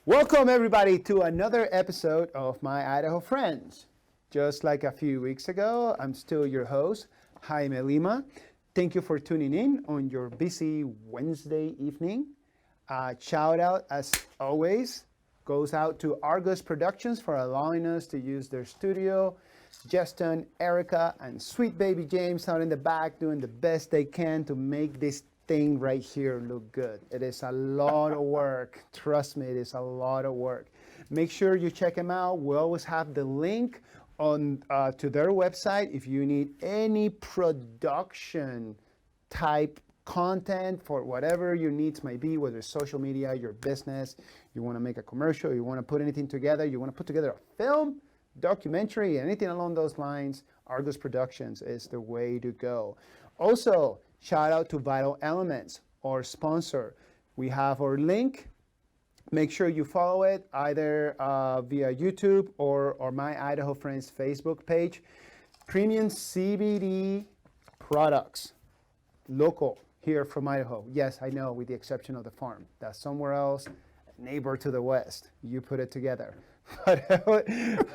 Welcome everybody to another episode of My Idaho Friends. Just like a few weeks ago, I'm still your host, Jaime Lima. Thank you for tuning in on your busy Wednesday evening. Shout out, as always, goes out to Argos Productions for allowing us to use their studio. Justin, Erica, and sweet baby James out in the back doing the best they can to make this thing right here look good. It is a lot of work. Trust me, it is a lot of work. Make sure you check them out. We always have the link on to their website if you need any production type content for whatever your needs might be, whether it's social media, your business, you want to make a commercial, you want to put anything together, you want to put together a film, documentary, anything along those lines, Argos Productions is the way to go. Also, shout out to Vital Elements, our sponsor. We have our link. Make sure you follow it either via YouTube or My Idaho Friends Facebook page. Premium CBD products, local here from Idaho. Yes, I know, with the exception of the farm. That's somewhere else, neighbor to the west. You put it together. But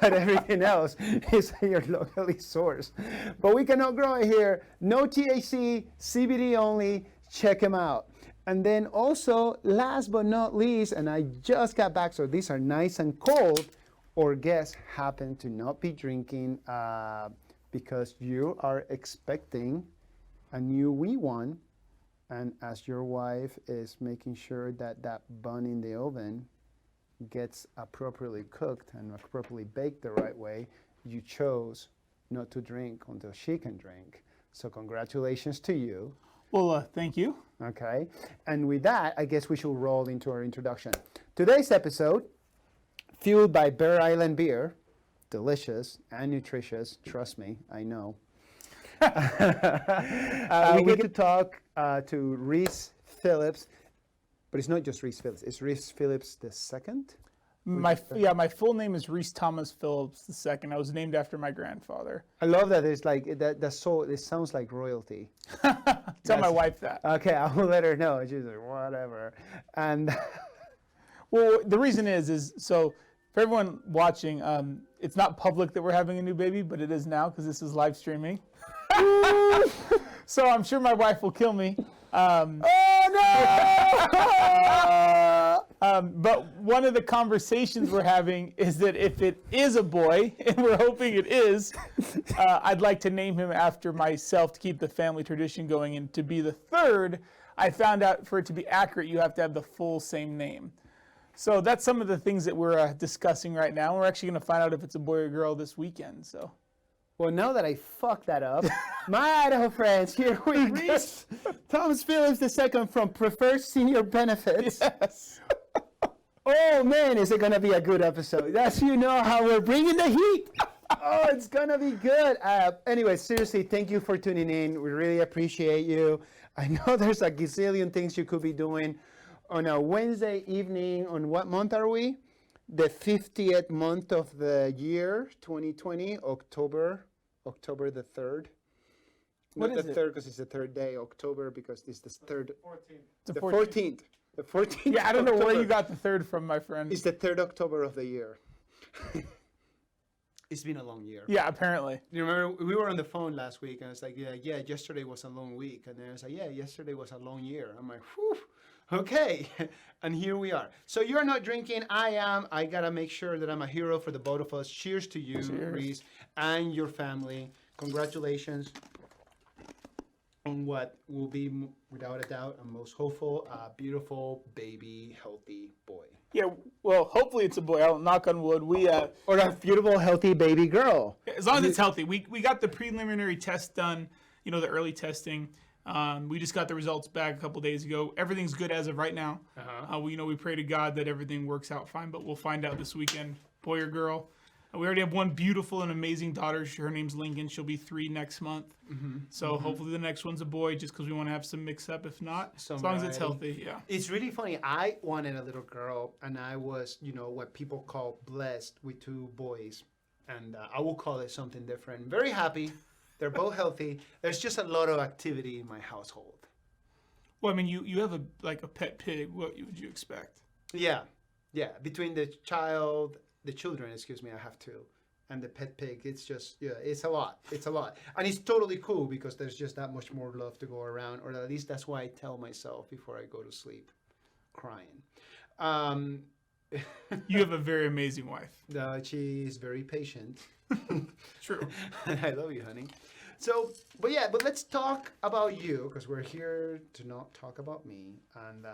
everything else is here locally sourced. But we cannot grow it here. No THC, CBD only. Check them out. And then also, last but not least, and I just got back, so these are nice and cold, or guests happen to not be drinking because you are expecting a new wee one. And as your wife is making sure that that bun in the oven gets appropriately cooked and appropriately baked the right way, you chose not to drink until she can drink. So congratulations to you. Well, thank you. Okay. And with that, I guess we should roll into our introduction. Today's episode, fueled by Bear Island beer, delicious and nutritious, trust me, I know. We get to talk to Reese Phillips. But it's not just Reese Phillips. It's Reese Phillips II. My full name is Reese Thomas Phillips II. I was named after my grandfather. I love that. It's like that. That's so. It sounds like royalty. Tell my wife that. Okay, I will let her know. She's like, whatever. And well, the reason is so for everyone watching, it's not public that we're having a new baby, but it is now because this is live streaming. So I'm sure my wife will kill me. But one of the conversations we're having is that if it is a boy, and we're hoping it is, I'd like to name him after myself to keep the family tradition going. And to be the third, I found out for it to be accurate, you have to have the full same name. So that's some of the things that we're discussing right now. We're actually going to find out if it's a boy or girl this weekend. So. Well, now that I fucked that up, my Idaho friends, here we go. Thomas Phillips II from Preferred Senior Benefits. Yes. Oh man, is it gonna be a good episode? That's how we're bringing the heat. Oh, it's gonna be good. Anyway, seriously, thank you for tuning in. We really appreciate you. I know there's a gazillion things you could be doing on a Wednesday evening. On what month are we? The 50th month of the year, 2020, October the 3rd. What Not is the it? 3rd because it's the third day, October because it's the third. 14th. The 14th. The 14th. Yeah, I don't know October. where you got the third from, my friend. It's the 3rd October of the year. It's been a long year. Yeah, apparently. You remember, we were on the phone last week, and I was like, yeah, yesterday was a long week. And then I was like, yeah, yesterday was a long year. I'm like, whew, okay. And here we are. So you're not drinking, I am. I got to make sure that I'm a hero for the both of us. Cheers to you, Cheers. Reese, and your family. Congratulations on what will be, without a doubt, a most hopeful, beautiful, baby, healthy boy. Yeah, well, hopefully it's a boy. I'll knock on wood. Or a beautiful, healthy baby girl. As long as it's healthy. We got the preliminary test done, the early testing. We just got the results back a couple days ago. Everything's good as of right now. We pray to God that everything works out fine, but we'll find out this weekend, boy or girl. We already have one beautiful and amazing daughter. Her name's Lincoln. She'll be 3 next month. So hopefully the next one's a boy, just because we want to have some mix-up. If not, as long as it's healthy, yeah. It's really funny. I wanted a little girl, and I was, what people call blessed with 2 boys. And I will call it something different. Very happy. They're both healthy. There's just a lot of activity in my household. Well, I mean, you have a pet pig. What would you expect? Yeah. Yeah, between the children, excuse me, I have two, and the pet pig, it's just, yeah, it's a lot. It's a lot. And it's totally cool because there's just that much more love to go around, or at least that's why I tell myself before I go to sleep, crying. You have a very amazing wife. She is very patient. True. I love you, honey. So, but let's talk about you, because we're here to not talk about me, and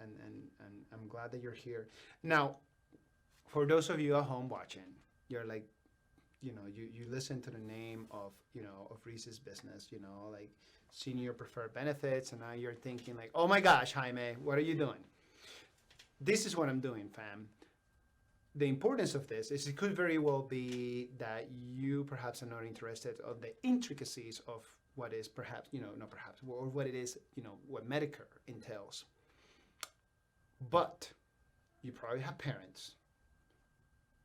and I'm glad that you're here. Now, for those of you at home watching, you're like, you listen to the name of Reese's business, like senior preferred benefits, and now you're thinking like, oh my gosh, Jaime, what are you doing? This is what I'm doing, fam. The importance of this is it could very well be that you perhaps are not interested of the intricacies of what is perhaps, not perhaps, or what it is, what Medicare entails. But you probably have parents.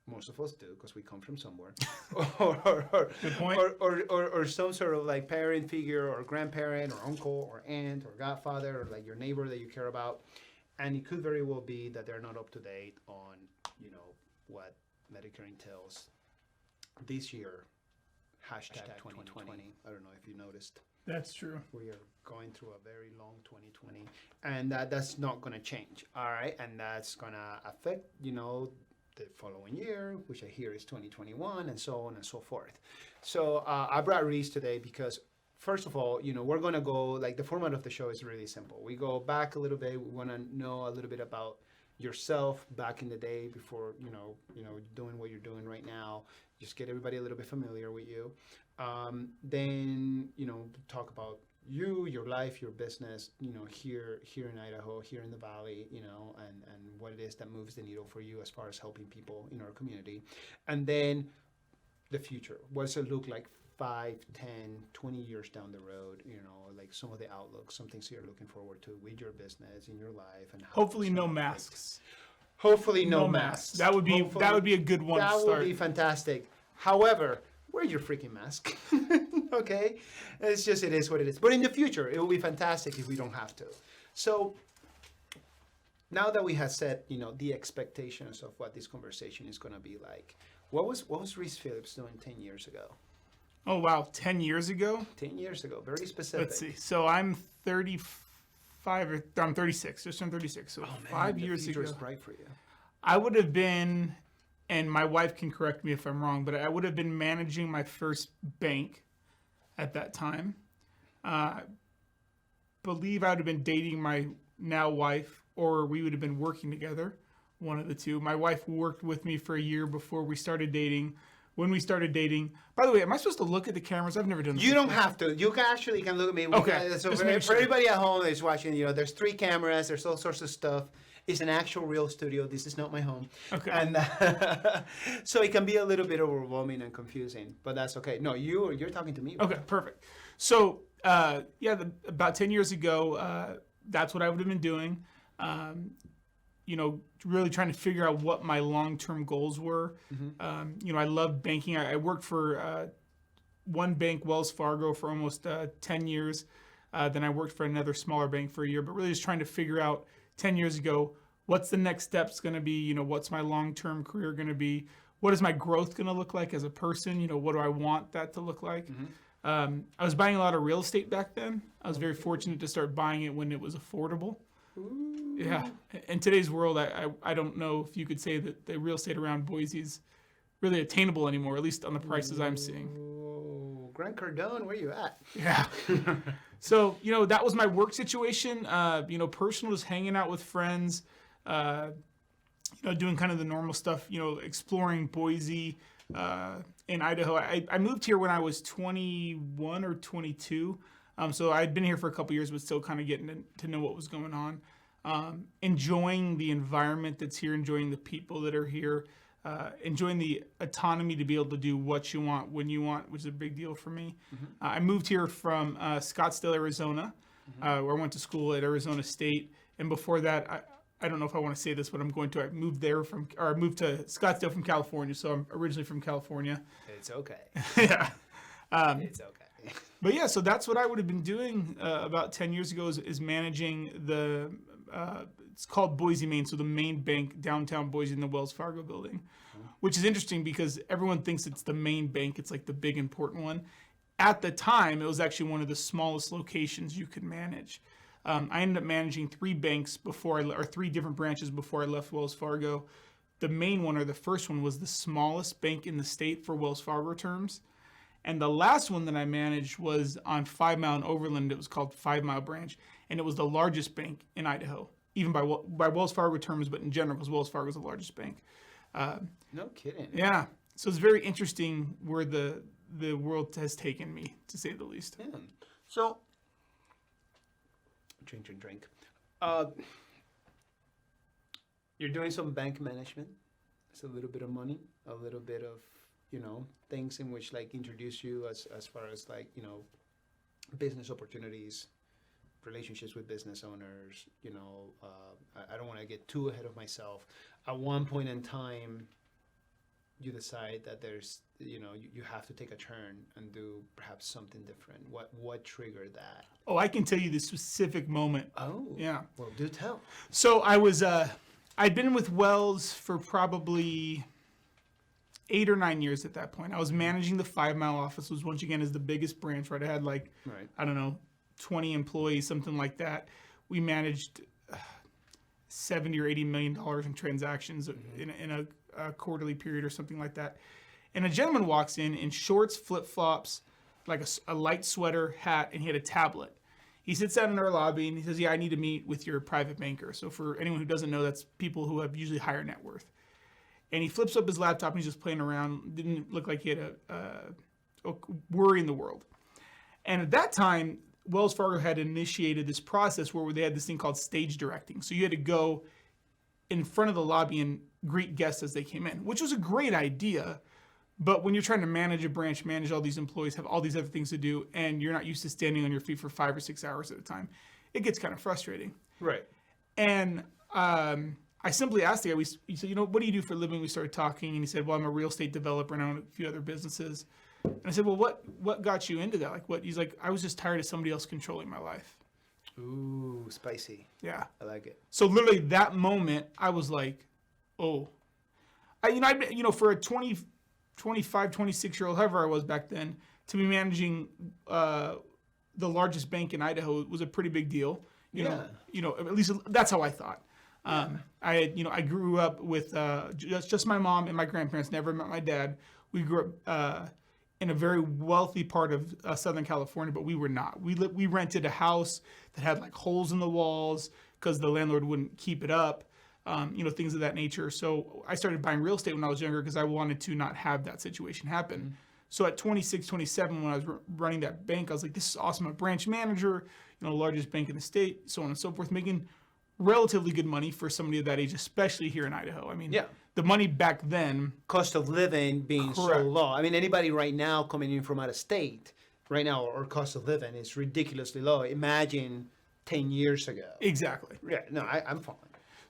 Most of us do, because we come from somewhere. Good point. Or some sort of like parent figure, or grandparent, or uncle, or aunt, or godfather, or like your neighbor that you care about. And it could very well be that they're not up to date on, what Medicare entails. This year, hashtag 2020. I don't know if you noticed. That's true. We are going through a very long 2020, and that's not going to change. All right, and that's going to affect, the following year, which I hear is 2021, and so on and so forth. So I brought Reese today because, first of all, we're going to go, like, the format of the show is really simple. We go back a little bit. We want to know a little bit about yourself back in the day before, doing what you're doing right now. Just get everybody a little bit familiar with you. Then, talk about you, your life, your business, here in Idaho, here in the Valley, and what it is that moves the needle for you as far as helping people in our community. And then the future. What does it look like 5, 10, 20 years down the road, like some of the outlooks, some things you're looking forward to with your business, in your life, and hopefully no masks. Hopefully no masks. That would be a good one to start. That would be fantastic. However, wear your freaking mask. Okay? It is what it is. But in the future, it will be fantastic if we don't have to. So now that we have set, the expectations of what this conversation is going to be like, what was Reese Phillips doing 10 years ago? Oh, wow. 10 years ago? 10 years ago. Very specific. Let's see. So I'm 35, I'm 36. Just turned 36. So 5 years ago. The future is bright for you. I would have been, and my wife can correct me if I'm wrong, but I would have been managing my first bank at that time. Believe I would have been dating my now wife, or we would have been working together, one of the two. My wife worked with me for a year before we started dating. When we started dating, by the way, am I supposed to look at the cameras? I've never done this. You don't have to. You can look at me. Okay. So for everybody at home that's watching, there's 3 cameras. There's all sorts of stuff. It's an actual real studio. This is not my home. Okay. And so it can be a little bit overwhelming and confusing, but that's okay. No, you're talking to me. Okay, perfect. So about 10 years ago, that's what I would have been doing. Really trying to figure out what my long-term goals were. Mm-hmm. I loved banking. I worked for one bank, Wells Fargo, for almost 10 years. Then I worked for another smaller bank for a year, but really just trying to figure out 10 years ago, what's the next steps going to be? What's my long-term career going to be? What is my growth going to look like as a person? What do I want that to look like? Mm-hmm. I was buying a lot of real estate back then. I was very fortunate to start buying it when it was affordable. Ooh. Yeah. In today's world, I don't know if you could say that the real estate around Boise is really attainable anymore, at least on the prices I'm seeing. Oh, Grant Cardone, where you at? Yeah. So, that was my work situation. Personal, just hanging out with friends, doing kind of the normal stuff, exploring Boise in Idaho. I moved here when I was 21 or 22. So I'd been here for a couple years, but still kind of getting to know what was going on. Enjoying the environment that's here, enjoying the people that are here, enjoying the autonomy to be able to do what you want, when you want, which is a big deal for me. Mm-hmm. I moved here from Scottsdale, Arizona, where I went to school at Arizona State. And before that, I don't know if I want to say this, but I'm going to. I moved to Scottsdale from California, so I'm originally from California. It's okay. Yeah. It's okay. But yeah, so that's what I would have been doing about 10 years ago is managing it's called Boise, Maine. So the main bank downtown Boise in the Wells Fargo building, which is interesting because everyone thinks it's the main bank. It's like the big important one. At the time, it was actually one of the smallest locations you could manage. I ended up managing 3 banks or 3 different branches before I left Wells Fargo. The main one, or the first one, was the smallest bank in the state for Wells Fargo terms. And the last one that I managed was on 5 Mile and Overland. It was called 5 Mile Branch. And it was the largest bank in Idaho, even by Wells Fargo terms, but in general, because Wells Fargo is the largest bank. No kidding. Yeah. So it's very interesting where the world has taken me, to say the least. Yeah. So, drink. You're doing some bank management. It's a little bit of money, a little bit of, things in which like introduce you as far as like, business opportunities, relationships with business owners. I don't want to get too ahead of myself. At one point in time, you decide that there's, you have to take a turn and do perhaps something different. What triggered that? Oh, I can tell you the specific moment. Oh, yeah. Well, do tell. So I'd been with Wells for probably 8 or 9 years at that point. I was managing the 5 Mile office, which once again is the biggest branch, right? I had like, I don't know, 20 employees, something like that. We managed $70 or $80 million in transactions in a quarterly period or something like that. And a gentleman walks in shorts, flip-flops, like a light sweater, hat, and he had a tablet. He sits down in our lobby and he says, I need to meet with your private banker. So for anyone who doesn't know, that's people who have usually higher net worth. And he flips up his laptop and he's just playing around. Didn't look like he had a worry in the world. And at that time, Wells Fargo had initiated this process where they had this thing called stage directing. So you had to go in front of the lobby and greet guests as they came in, which was a great idea. But when you're trying to manage a branch, manage all these employees, have all these other things to do, and you're not used to standing on your feet for 5 or 6 hours at a time, it gets kind of frustrating. Right. And I simply asked the guy, he said, what do you do for a living? We started talking, and he said, well, I'm a real estate developer, and I own a few other businesses. And I said, well, what got you into that? Like, what? He's like, I was just tired of somebody else controlling my life. Ooh, spicy. Yeah. I like it. So literally that moment, I was like, oh. For a 25, 26-year-old, however I was back then, to be managing the largest bank in Idaho was a pretty big deal. You know, at least that's how I thought. I grew up with just my mom and my grandparents, never met my dad. We grew up in a very wealthy part of Southern California, but we were not. We rented a house that had like holes in the walls because the landlord wouldn't keep it up. Things of that nature. So I started buying real estate when I was younger because I wanted to not have that situation happen. Mm-hmm. So at 26, 27, when I was running that bank, I was like, this is awesome. I'm a branch manager, largest bank in the state, so on and so forth, making relatively good money for somebody of that age, especially here in Idaho. I mean, the money back then. Cost of living being so low. I mean, anybody right now coming in from out of state, right now, our cost of living is ridiculously low. Imagine 10 years ago. Exactly. Yeah, no, I'm following.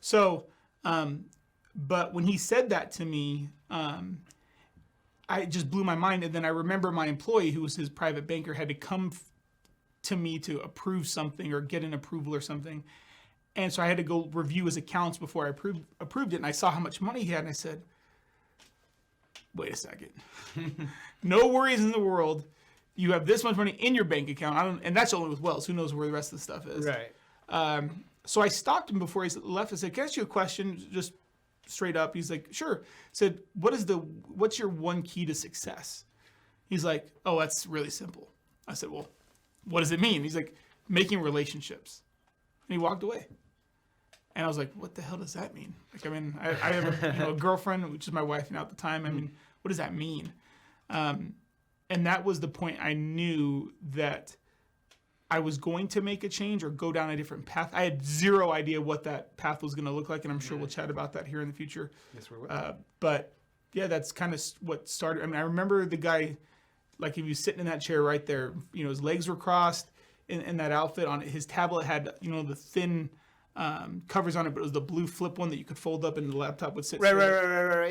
So, but when he said that to me, I just blew my mind. And then I remember my employee, who was his private banker, had to come to me to approve something or get an approval or something. And so I had to go review his accounts before I approved it. And I saw how much money he had. And I said, wait a second. No worries in the world. You have this much money in your bank account. And that's only with Wells. Who knows where the rest of the stuff is. Right. So I stopped him before he left. I said, can I ask you a question? Just straight up. He's like, sure. I said, what's your one key to success? He's like, oh, that's really simple. I said, well, what does it mean? He's like, making relationships. And he walked away. And I was like, what the hell does that mean? Like, I mean, I have a girlfriend, which is my wife now at the time. I mean, what does that mean? And that was the point I knew that I was going to make a change or go down a different path. I had zero idea what that path was going to look like, and I'm sure we'll chat about that here in the future. Yes, we will. But yeah, that's kind of what started. I mean, I remember the guy, like if he was sitting in that chair right there, his legs were crossed in that outfit. On his tablet had, the thin covers on it, but it was the blue flip one that you could fold up and the laptop would sit. Right.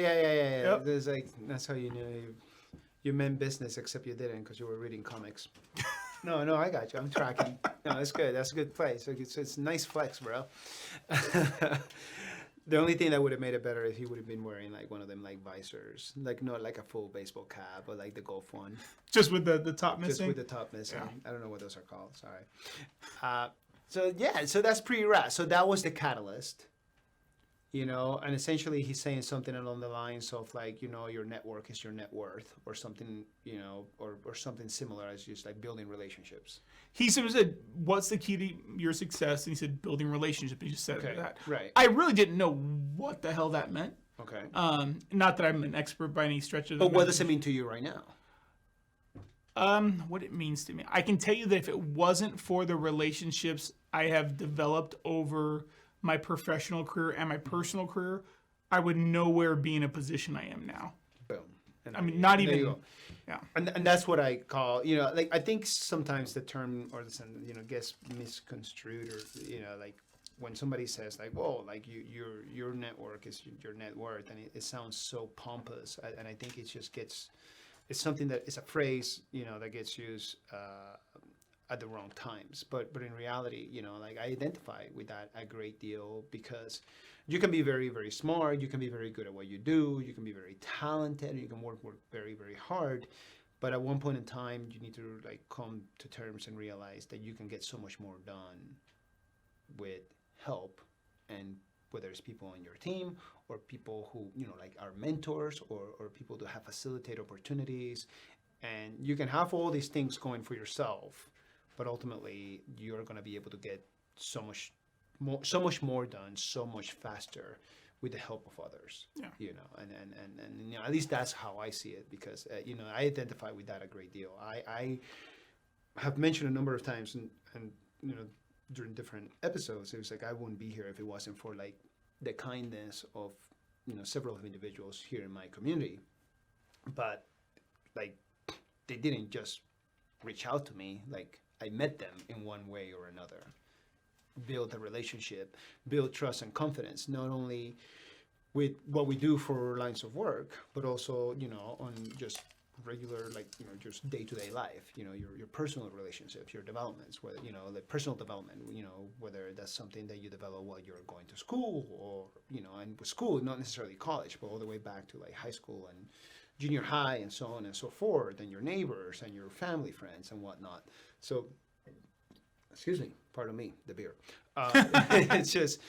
Yeah. Yep. There's that's how you knew you meant business, except you didn't because you were reading comics. No, I got you. I'm tracking. No, that's good. That's a good place. It's a nice flex, bro. The only thing that would have made it better if he would have been wearing like one of them like visors, like not like a full baseball cap, but like the golf one. Just with the top missing? Just with the top missing. Yeah. I don't know what those are called. Sorry. So that's pretty rad. So that was the catalyst. And essentially he's saying something along the lines of like, your network is your net worth or something, or something similar as just like building relationships. He said, what's the key to your success? And he said, building relationships. He just said that. Right. I really didn't know what the hell that meant. Okay. Not that I'm an expert by any stretch of the But what does it mean to you right now? What it means to me. I can tell you that if it wasn't for the relationships I have developed over my professional career and my personal career, I would nowhere be in a position I am now. Boom. I mean, not even. Yeah. And that's what I call, like I think sometimes the term or gets misconstrued or, like when somebody says like, whoa, like your network is your net worth, and it sounds so pompous. And I think it's something that is a phrase, that gets used at the wrong times. But in reality, like I identify with that a great deal because you can be very, very smart. You can be very good at what you do. You can be very talented. You can work very, very hard. But at one point in time, you need to like come to terms and realize that you can get so much more done with help, and whether it's people on your team or people who, like are mentors or people to have facilitate opportunities. And you can have all these things going for yourself, but ultimately you're going to be able to get so much more done so much faster with the help of others. Yeah. And at least that's how I see it, because I identify with that a great deal. I have mentioned a number of times and during different episodes, it was like I wouldn't be here if it wasn't for like the kindness of several of individuals here in my community. But like they didn't just reach out to me, like I met them in one way or another, build a relationship, build trust and confidence, not only with what we do for lines of work, but also, on just regular, like, just day-to-day life, your personal relationships, your developments, whether, like personal development, whether that's something that you develop while you're going to school or, and with school, not necessarily college, but all the way back to like high school and junior high and so on and so forth, and your neighbors and your family friends and whatnot. So, excuse me, pardon me, the beer. It's just,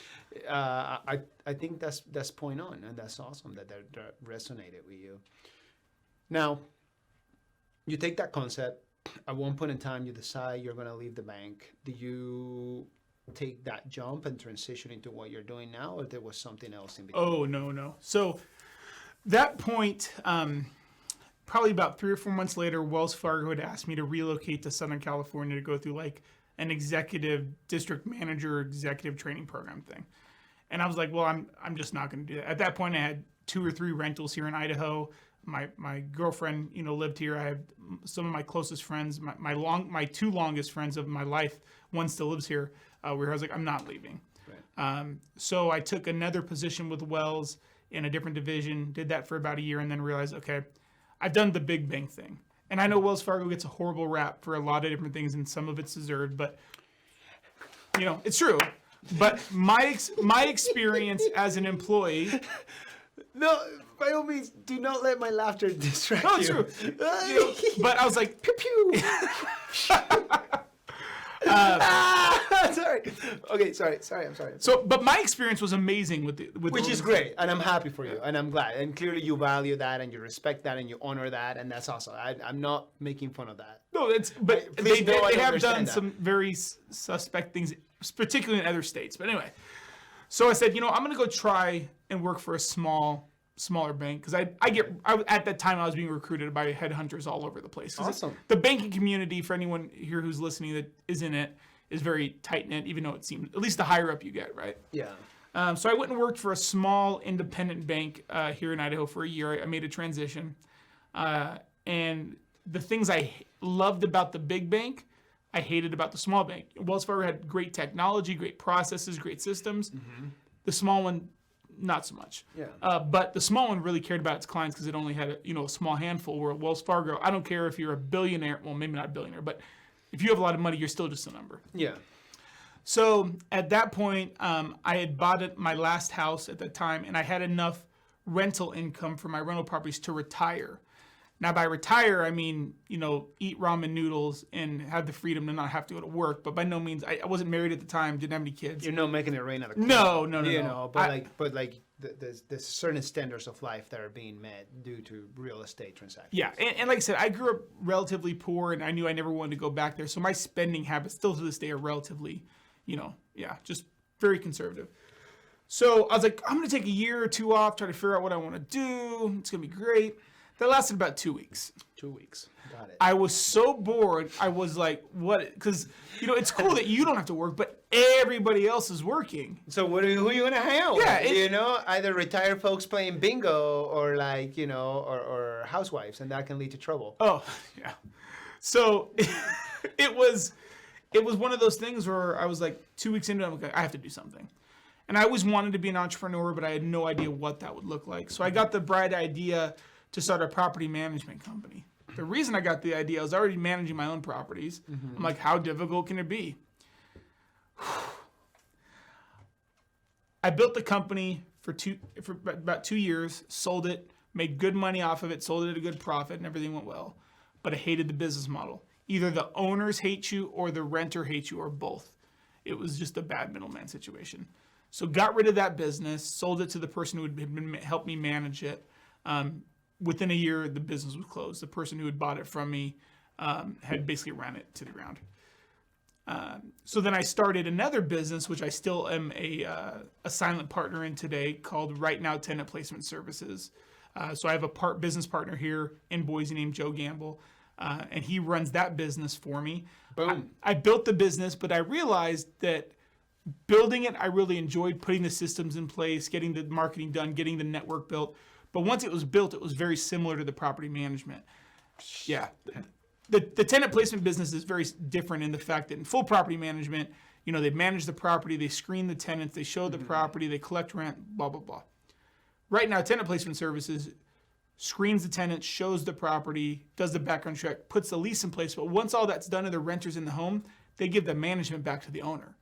I think that's point on, and that's awesome that resonated with you. Now, you take that concept. At one point in time, you decide you're going to leave the bank. Do you take that jump and transition into what you're doing now, or there was something else in between? Oh, no. So that point, probably about 3 or 4 months later, Wells Fargo had asked me to relocate to Southern California to go through like an executive district manager executive training program thing. And I was like, well, I'm just not going to do that. At that point, I had 2 or 3 rentals here in Idaho. My girlfriend, lived here. I have some of my closest friends, my 2 longest friends of my life. One still lives here. Where I was like, I'm not leaving. Right. So I took another position with Wells in a different division, did that for about a year, and then realized, okay, I've done the big bank thing. And I know Wells Fargo gets a horrible rap for a lot of different things, and some of it's deserved, but it's true. But my experience as an employee. No, by all means, do not let my laughter distract you. No, it's true. But I was like, pew pew. Sorry. Okay, sorry. I'm sorry. So, but my experience was amazing with which is great, and I'm happy for you, and I'm glad, and clearly you value that, and you respect that, and you honor that, and that's awesome. I'm not making fun of that. No, but they have done some very suspect things, particularly in other states. But anyway, so I said, I'm going to go try and work for a smaller bank, because at that time I was being recruited by headhunters all over the place. Awesome. The banking community, for anyone here who's listening that is in it, is very tight knit, even though it seems, at least the higher up you get, right? Yeah. So I went and worked for a small independent bank here in Idaho for a year. I made a transition, and the things I loved about the big bank, I hated about the small bank. Wells Fargo had great technology, great processes, great systems. Mm-hmm. The small one, not so much. Yeah. But the small one really cared about its clients because it only had a small handful. Where Wells Fargo, I don't care if you're a billionaire, well, maybe not a billionaire, but If you have a lot of money, you're still just a number. Yeah. So at that point, I had bought my last house at the time, and I had enough rental income for my rental properties to retire. Now, by retire, I mean, eat ramen noodles and have the freedom to not have to go to work. But by no means, I wasn't married at the time, didn't have any kids. You're not making it rain on the No. There's certain standards of life that are being met due to real estate transactions. Yeah, and like I said, I grew up relatively poor, and I knew I never wanted to go back there. So my spending habits still to this day are relatively, just very conservative. So I was like, I'm going to take a year or two off, try to figure out what I want to do. It's going to be great. That lasted about 2 weeks. 2 weeks. Got it. I was so bored. I was like, what? Because, it's cool that you don't have to work, but everybody else is working. So who are you going to hang out with? Yeah. Either retired folks playing bingo or or housewives, and that can lead to trouble. Oh, yeah. So it was one of those things where I was like 2 weeks into it, I'm like, I have to do something. And I always wanted to be an entrepreneur, but I had no idea what that would look like. So I got the bright idea to start a property management company. The reason I got the idea, I was already managing my own properties. Mm-hmm. I'm like, how difficult can it be? I built the company for about 2 years, sold it, made good money off of it, sold it at a good profit, and everything went well. But I hated the business model. Either the owners hate you or the renter hates you or both. It was just a bad middleman situation. So got rid of that business, sold it to the person who had helped me manage it. Within a year, the business was closed. The person who had bought it from me had basically ran it to the ground. So then I started another business, which I still am a silent partner in today, called Right Now Tenant Placement Services. So I have a business partner here in Boise named Joe Gamble, and he runs that business for me. Boom. I built the business, but I realized that building it, I really enjoyed putting the systems in place, getting the marketing done, getting the network built. But once it was built, it was very similar to the property management. Yeah. The tenant placement business is very different in the fact that in full property management, they manage the property, they screen the tenants, they show the property, they collect rent, blah, blah, blah. Right now, tenant placement services screens the tenant, shows the property, does the background check, puts the lease in place. But once all that's done and the renter's in the home, they give the management back to the owner.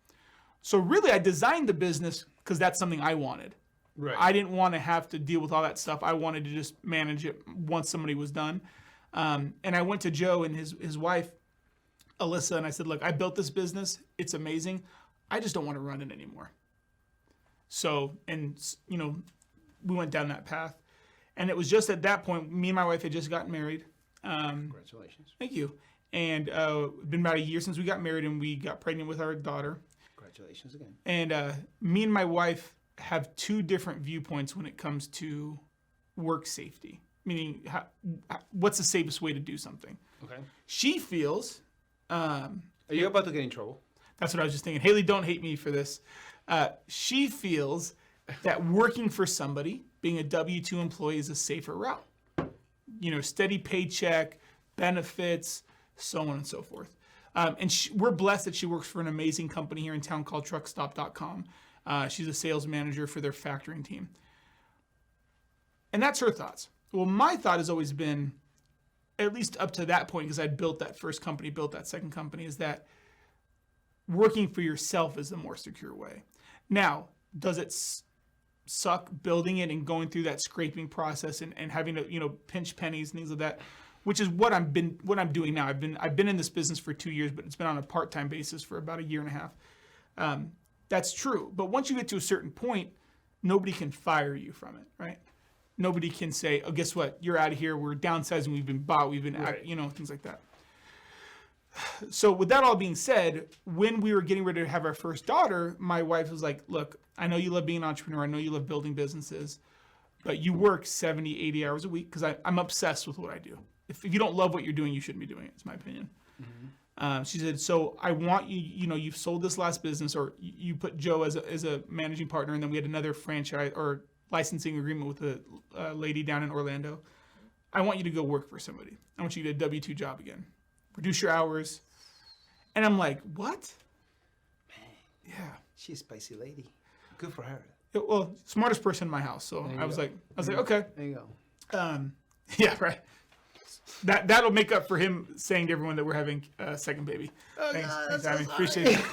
So really, I designed the business because that's something I wanted. Right. I didn't want to have to deal with all that stuff. I wanted to just manage it once somebody was done. And I went to Joe and his wife, Alyssa, and I said, look, I built this business. It's amazing. I just don't want to run it anymore. So, we went down that path. And it was just at that point, me and my wife had just gotten married. Congratulations. Thank you. And been about a year since we got married, and we got pregnant with our daughter. Congratulations again. And me and my wife have two different viewpoints when it comes to work safety, meaning what's the safest way to do something. Okay. She feels... Are you about to get in trouble? That's what I was just thinking. Haley, don't hate me for this. She feels that working for somebody, being a W-2 employee, is a safer route. Steady paycheck, benefits, so on and so forth. And we're blessed that she works for an amazing company here in town called truckstop.com. She's a sales manager for their factoring team. And that's her thoughts. Well, my thought has always been, at least up to that point, because I'd built that first company, built that second company, is that working for yourself is the more secure way. Now, does it suck building it and going through that scraping process and having to, pinch pennies and things like that, which is what I'm doing now. I've been in this business for 2 years, but it's been on a part-time basis for about a year and a half. That's true. But once you get to a certain point, nobody can fire you from it, right? Nobody can say, oh, guess what? You're out of here. We're downsizing. We've been bought. We've been, right. Things like that. So with that all being said, when we were getting ready to have our first daughter, my wife was like, look, I know you love being an entrepreneur. I know you love building businesses, but you work 70, 80 hours a week because I'm obsessed with what I do. If you don't love what you're doing, you shouldn't be doing it. It's my opinion. Mm-hmm. She said, so I want you, you've sold this last business, or you put Joe as a managing partner, and then we had another franchise or licensing agreement with a lady down in Orlando. I want you to go work for somebody. I want you to get a W-2 job again. Reduce your hours. And I'm like, what? Man, yeah. She's a spicy lady. Good for her. Well, smartest person in my house. So I was like, okay. There you go. Yeah, right. That'll make up for him saying to everyone that we're having a second baby. Thanks, Jaime. Appreciate it.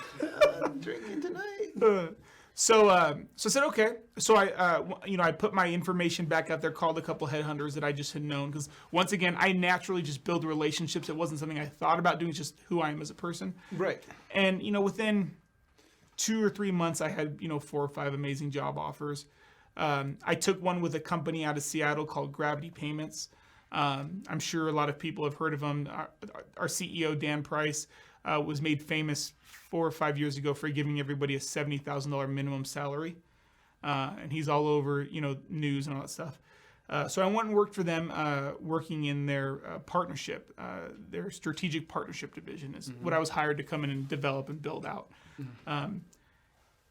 I'm drinking tonight. So I said, okay. So I put my information back out there, called a couple headhunters that I just had known. Because once again, I naturally just build relationships. It wasn't something I thought about doing. It's just who I am as a person. Right. And, within 2 or 3 months, I had, 4 or 5 amazing job offers. I took one with a company out of Seattle called Gravity Payments. I'm sure a lot of people have heard of them. Our CEO, Dan Price, was made famous 4 or 5 years ago for giving everybody a $70,000 minimum salary. And he's all over, news and all that stuff. So I went and worked for them, working in their partnership. Their strategic partnership division is what I was hired to come in and develop and build out.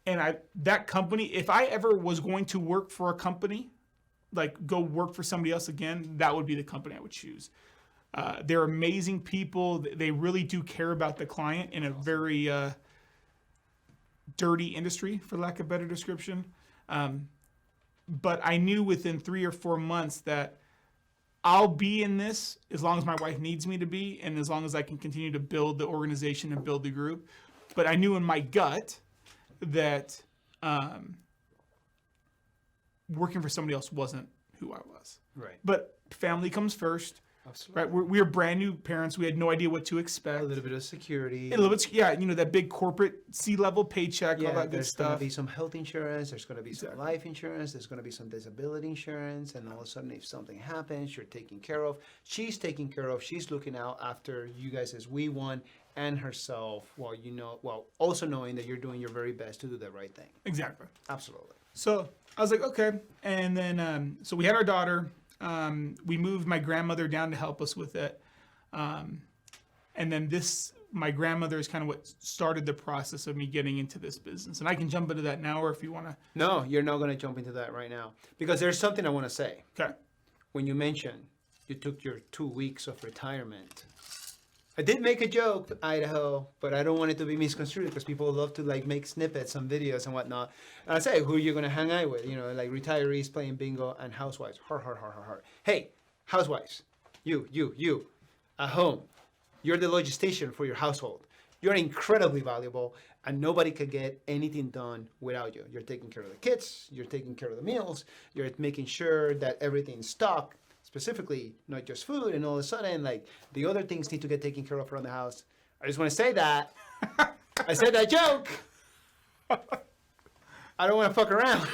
And that company, if I ever was going to work for a company, like go work for somebody else again, that would be the company I would choose. They're amazing people. They really do care about the client in a very dirty industry, for lack of a better description. But I knew within 3 or 4 months that I'll be in this as long as my wife needs me to be, and as long as I can continue to build the organization and build the group. But I knew in my gut that working for somebody else wasn't who I was. Right. But family comes first. Absolutely. Right, we were brand new parents. We had no idea what to expect. A little bit of security. A little bit, yeah. That big corporate C-level paycheck, all that good stuff. There's going to be some health insurance. There's going to be some life insurance. There's going to be some disability insurance. And all of a sudden, if something happens, you're taken care of. She's taken care of. She's looking out after you guys as we want and herself. Also knowing that you're doing your very best to do the right thing. Exactly. Absolutely. So I was like, okay. And then, so we had our daughter. We moved my grandmother down to help us with it. And then my grandmother is kind of what started the process of me getting into this business. And I can jump into that now, or if you want to. No, you're not going to jump into that right now. Because there's something I want to say. Okay. When you mentioned you took your 2 weeks of retirement. I did make a joke, Idaho, but I don't want it to be misconstrued because people love to make snippets on videos and whatnot. And I say, who are you going to hang out with? Like retirees playing bingo and housewives. Hey, housewives, you, at home, you're the logistician for your household. You're incredibly valuable and nobody can get anything done without you. You're taking care of the kids, you're taking care of the meals, you're making sure that everything's stocked. Specifically, not just food, and all of a sudden, the other things need to get taken care of around the house. I just want to say that. I said that joke. I don't want to fuck around.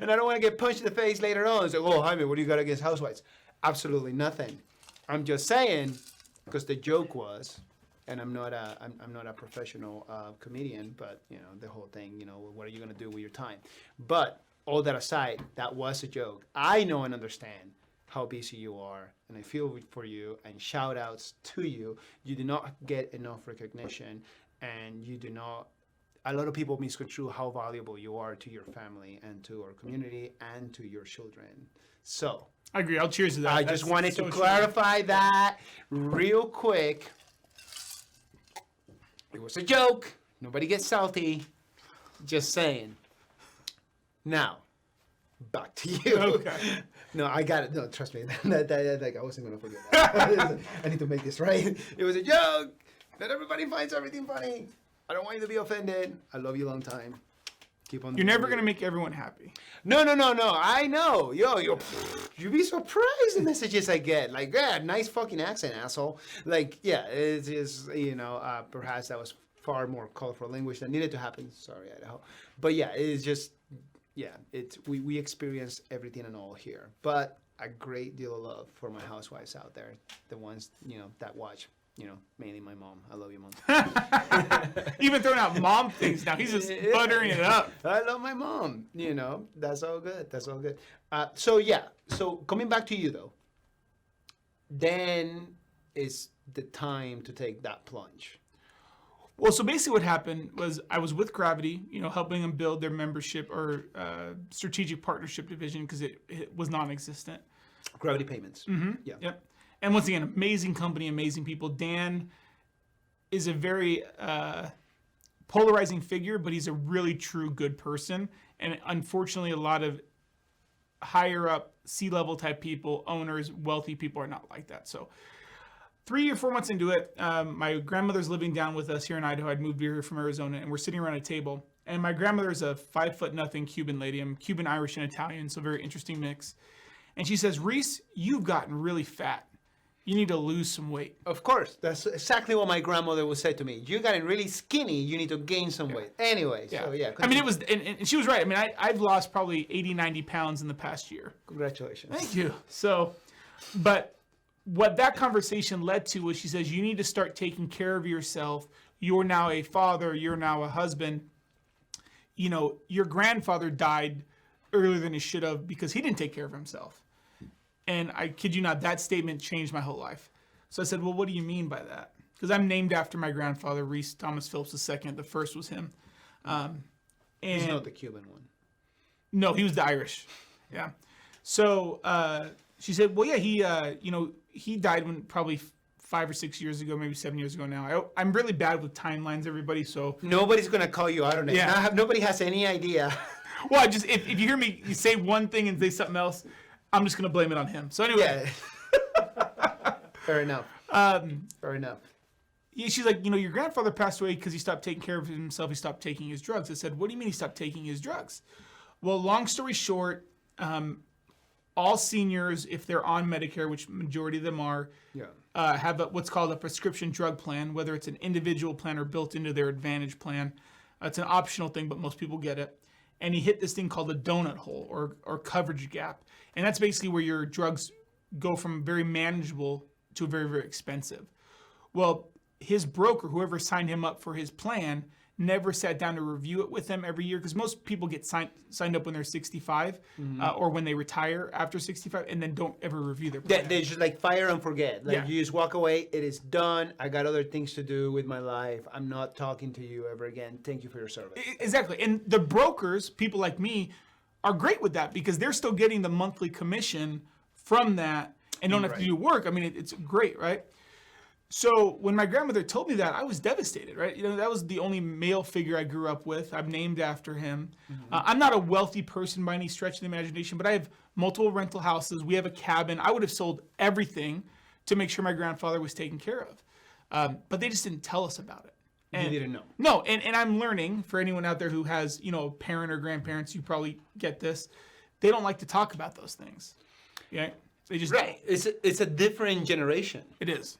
And I don't want to get punched in the face later on. It's like, oh, Jaime, what do you got against housewives? Absolutely nothing. I'm just saying, because the joke was, and I'm not a professional comedian, but, the whole thing, what are you going to do with your time? But all that aside, that was a joke. I know and understand how busy you are, and I feel for you, and shout outs to you. You do not get enough recognition, and you do not, a lot of people misconstrue how valuable you are to your family and to our community and to your children. So I agree. I'll cheers to that. I just wanted to clarify that real quick. It was a joke. Nobody gets salty. Just saying. Now, back to you. Okay. No, I got it. No, trust me. I wasn't going to forget that. I need to make this right. It was a joke. Not everybody finds everything funny. I don't want you to be offended. I love you a long time. Keep on. You're never going to make everyone happy. No. I know. You'd be surprised the messages I get. Nice fucking accent, asshole. It's just, perhaps that was far more colorful language that needed to happen. Sorry, Idaho. But yeah, it's just... Yeah, we experience everything and all here, but a great deal of love for my housewives out there, the ones that watch, mainly my mom. I love you, Mom. Even throwing out mom things now. He's just buttering it up. I love my mom. That's all good. So coming back to you though, then is the time to take that plunge. Well, so basically what happened was I was with Gravity, helping them build their membership or strategic partnership division because it was non-existent. Gravity Payments. Mm-hmm. Yeah. Yep. And once again, amazing company, amazing people. Dan is a very polarizing figure, but he's a really true good person. And unfortunately, a lot of higher up C-level type people, owners, wealthy people are not like that. So 3 or 4 months into it, my grandmother's living down with us here in Idaho. I'd moved here from Arizona, and we're sitting around a table. And my grandmother is a 5'0" Cuban lady. I'm Cuban, Irish, and Italian, so very interesting mix. And she says, Reese, you've gotten really fat. You need to lose some weight. Of course. That's exactly what my grandmother would say to me. You gotten really skinny. You need to gain some weight. Anyway, so yeah. I mean, it was, and she was right. I mean, I've lost probably 80, 90 pounds in the past year. Congratulations. Thank you. So, but what that conversation led to was she says, you need to start taking care of yourself. You're now a father. You're now a husband. You know, your grandfather died earlier than he should have because he didn't take care of himself. And I kid you not, that statement changed my whole life. So I said, well, what do you mean by that? Because I'm named after my grandfather, Reese Thomas Phillips II. The first was him. And he's not the Cuban one. No, he was the Irish. Yeah. So she said, well, yeah, he died when probably 5 or 6 years ago, maybe 7 years ago now. I'm really bad with timelines, everybody. So nobody's going to call you out on it. Yeah. Nobody has any idea. Well, if you hear me you say one thing and say something else, I'm just going to blame it on him. So anyway. Yeah. Fair enough. Fair enough. Yeah, she's like, your grandfather passed away because he stopped taking care of himself. He stopped taking his drugs. I said, what do you mean he stopped taking his drugs? Well, long story short, all seniors, if they're on Medicare, which majority of them are, have what's called a prescription drug plan, whether it's an individual plan or built into their Advantage plan. It's an optional thing, but most people get it. And he hit this thing called a donut hole or coverage gap. And that's basically where your drugs go from very manageable to very, very expensive. Well, his broker, whoever signed him up for his plan, never sat down to review it with him every year because most people get signed up when they're 65 or when they retire after 65 and then don't ever review their plan. They just like fire and forget. You just walk away. It is done. I got other things to do with my life. I'm not talking to you ever again. Thank you for your service. Exactly. And the brokers, people like me, are great with that because they're still getting the monthly commission from that and don't have to do work. I mean, it's great, right? So when my grandmother told me that, I was devastated, right? That was the only male figure I grew up with. I'm named after him. I'm not a wealthy person by any stretch of the imagination, but I have multiple rental houses. We have a cabin. I would have sold everything to make sure my grandfather was taken care of. But they just didn't tell us about it. And, you didn't know. No, and I'm learning, for anyone out there who has, a parent or grandparents, you probably get this. They don't like to talk about those things. Yeah, they just don't. It's a different generation. It is.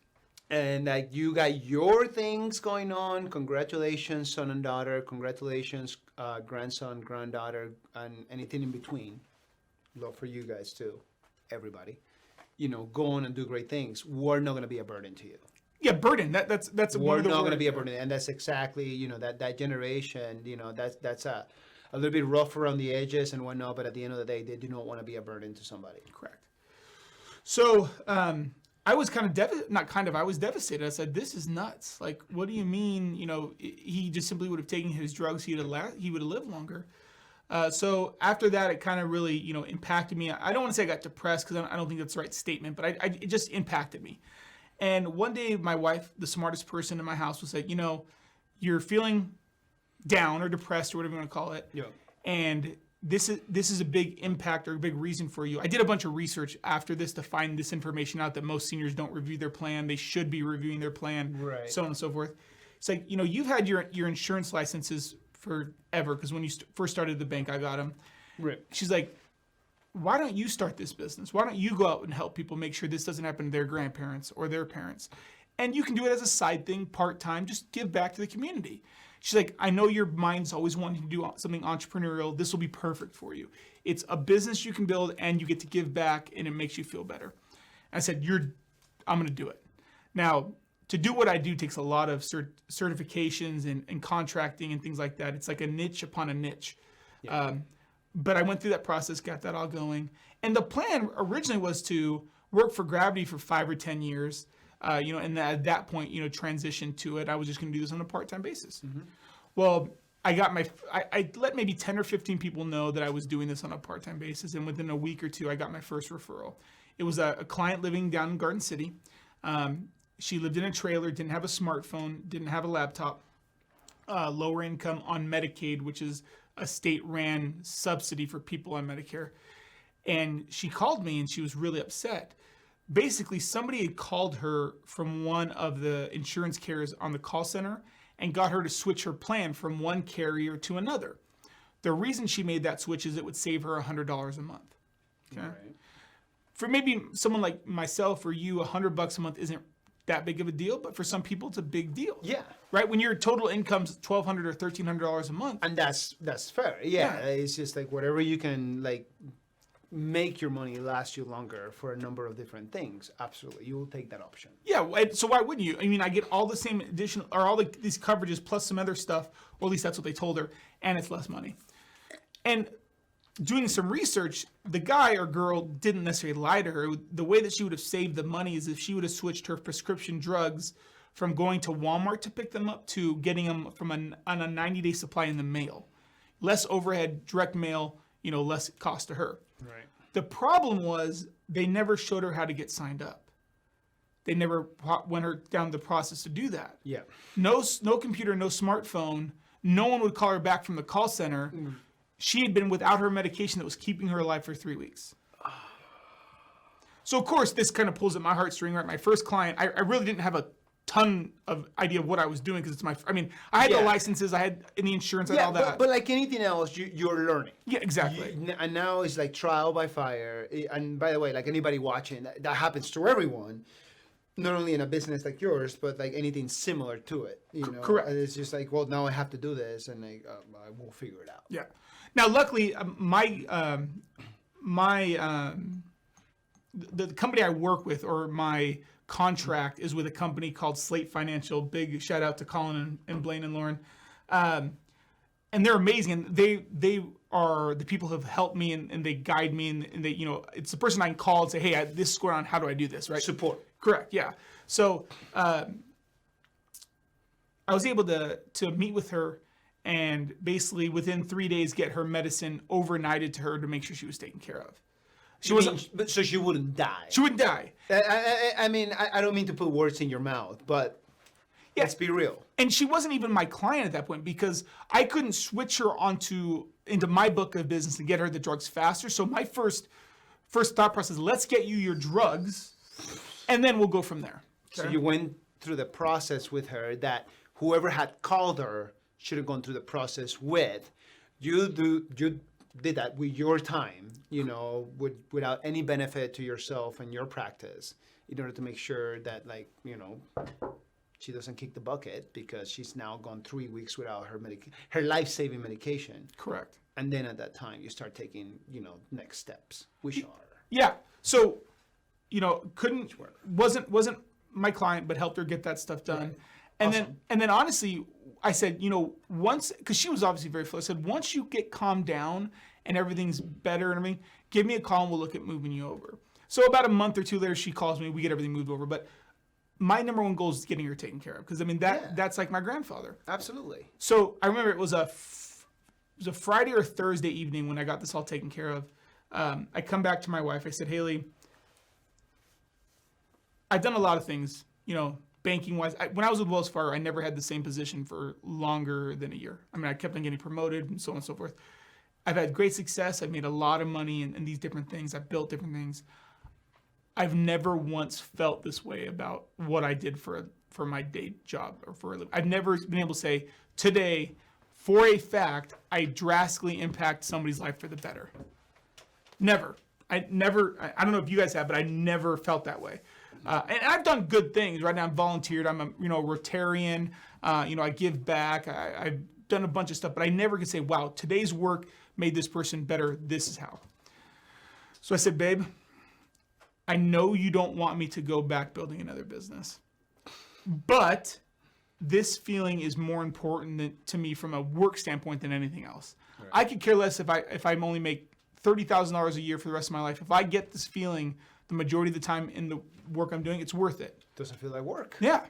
And you got your things going on. Congratulations, son and daughter. Congratulations, grandson, granddaughter, and anything in between. Love for you guys too, everybody. Go on and do great things. We're not going to be a burden to you. Yeah, burden. That's we're not going to be a burden, and that's exactly that generation. That's a little bit rough around the edges and whatnot. But at the end of the day, they do not want to be a burden to somebody. Correct. So. I was I was devastated. I said, this is nuts. Like, what do you mean? He just simply would have taken his drugs. He would have lived longer. So after that, it kind of really, impacted me. I don't want to say I got depressed because I don't think that's the right statement, but it just impacted me. And one day my wife, the smartest person in my house, was like, you're feeling down or depressed or whatever you want to call it. Yeah. And this is a big impact or a big reason for you. I did a bunch of research after this to find this information out that most seniors don't review their plan. They should be reviewing their plan, right. So on and so forth. It's like, you've had your insurance licenses forever because when you first started the bank, I got them. Right. She's like, why don't you start this business? Why don't you go out and help people make sure this doesn't happen to their grandparents or their parents? And you can do it as a side thing, part-time, just give back to the community. She's like, I know your mind's always wanting to do something entrepreneurial. This will be perfect for you. It's a business you can build and you get to give back and it makes you feel better. And I said, I'm going to do it. Now, to do what I do takes a lot of certifications and contracting and things like that. It's like a niche upon a niche. Yeah. But I went through that process, got that all going. And the plan originally was to work for Gravity for 5 or 10 years. And at that point, transition to it. I was just going to do this on a part-time basis. Mm-hmm. Well, I let maybe 10 or 15 people know that I was doing this on a part-time basis. And within a week or two, I got my first referral. It was a client living down in Garden City. She lived in a trailer, didn't have a smartphone, didn't have a laptop, lower income on Medicaid, which is a state-ran subsidy for people on Medicare. And she called me and she was really upset. Basically, somebody had called her from one of the insurance carriers on the call center and got her to switch her plan from one carrier to another. The reason she made that switch is it would save her $100 a month. Okay? Right. For maybe someone like myself or you, $100 a month isn't that big of a deal, but for some people, it's a big deal. Yeah. Right? When your total income's $1,200 or $1,300 a month. And that's fair. Yeah. It's just like whatever you can like make your money last you longer for a number of different things. Absolutely. You will take that option. Yeah. So why wouldn't you? I mean, I get all the same additional, or all these coverages plus some other stuff, or at least that's what they told her, and it's less money. And doing some research, the guy or girl didn't necessarily lie to her. The way that she would have saved the money is if she would have switched her prescription drugs from going to Walmart to pick them up to getting them from on a 90-day supply in the mail. Less overhead, direct mail, less cost to her. Right. The problem was they never showed her how to get signed up. They never went her down the process to do that. Yeah. No computer, no smartphone. No one would call her back from the call center. She had been without her medication that was keeping her alive for 3 weeks. So, of course, this kind of pulls at my heartstring, right? My first client, I really didn't have a ton of idea of what I was doing because I had the licenses, I had the insurance, I had all that. But like anything else, you're learning. Yeah, exactly. And now it's like trial by fire. And by the way, like anybody watching, that happens to everyone. Not only in a business like yours, but like anything similar to it. Correct. And it's just like, well, now I have to do this, and I will figure it out. Yeah. Now, luckily, the company I work with, or my contract, is with a company called Slate Financial. Big shout out to Colin and Blaine and Lauren, and they're amazing. And they are the people who have helped me and they guide me, and they it's the person I can call and say, hey, this is going on. How do I do this? Right? Support. Correct. Yeah. So I was able to meet with her. And basically, within 3 days, get her medicine overnighted to her to make sure she was taken care of. So she wouldn't die. She wouldn't die. I mean, I don't mean to put words in your mouth, but let's be real. And she wasn't even my client at that point because I couldn't switch her into my book of business and get her the drugs faster. So my first thought process: let's get you your drugs, and then we'll go from there. Okay? So you went through the process with her that whoever had called her should have gone through the process with. You did that with your time, without any benefit to yourself and your practice, in order to make sure that, she doesn't kick the bucket because she's now gone 3 weeks without her life-saving medication. Correct. And then at that time, you start taking, next steps, which are. Yeah. So, wasn't my client, but helped her get that stuff done. Right. And then honestly, I said, once, because she was obviously very fluid, I said, once you get calmed down and everything's better and everything, give me a call and we'll look at moving you over. So about a month or two later, she calls me, we get everything moved over. But my number one goal is getting her taken care of. Because that's like my grandfather. Absolutely. So I remember it was a Friday or Thursday evening when I got this all taken care of. I come back to my wife. I said, Haley, I've done a lot of things, banking wise. When I was with Wells Fargo, I never had the same position for longer than a year. I mean, I kept on getting promoted and so on and so forth. I've had great success. I've made a lot of money in these different things. I've built different things. I've never once felt this way about what I did for my day job or for a living. I've never been able to say today, for a fact, I drastically impact somebody's life for the better. Never. I don't know if you guys have, but I never felt that way. And I've done good things. Right now, I'm volunteered. I'm a Rotarian. I give back. I've done a bunch of stuff, but I never could say, wow, today's work made this person better. This is how. So I said, babe, I know you don't want me to go back building another business, but this feeling is more important to me from a work standpoint than anything else. Right. I could care less if I only make $30,000 a year for the rest of my life. If I get this feeling the majority of the time in the work I'm doing, it's worth it. Doesn't feel like work. Yeah.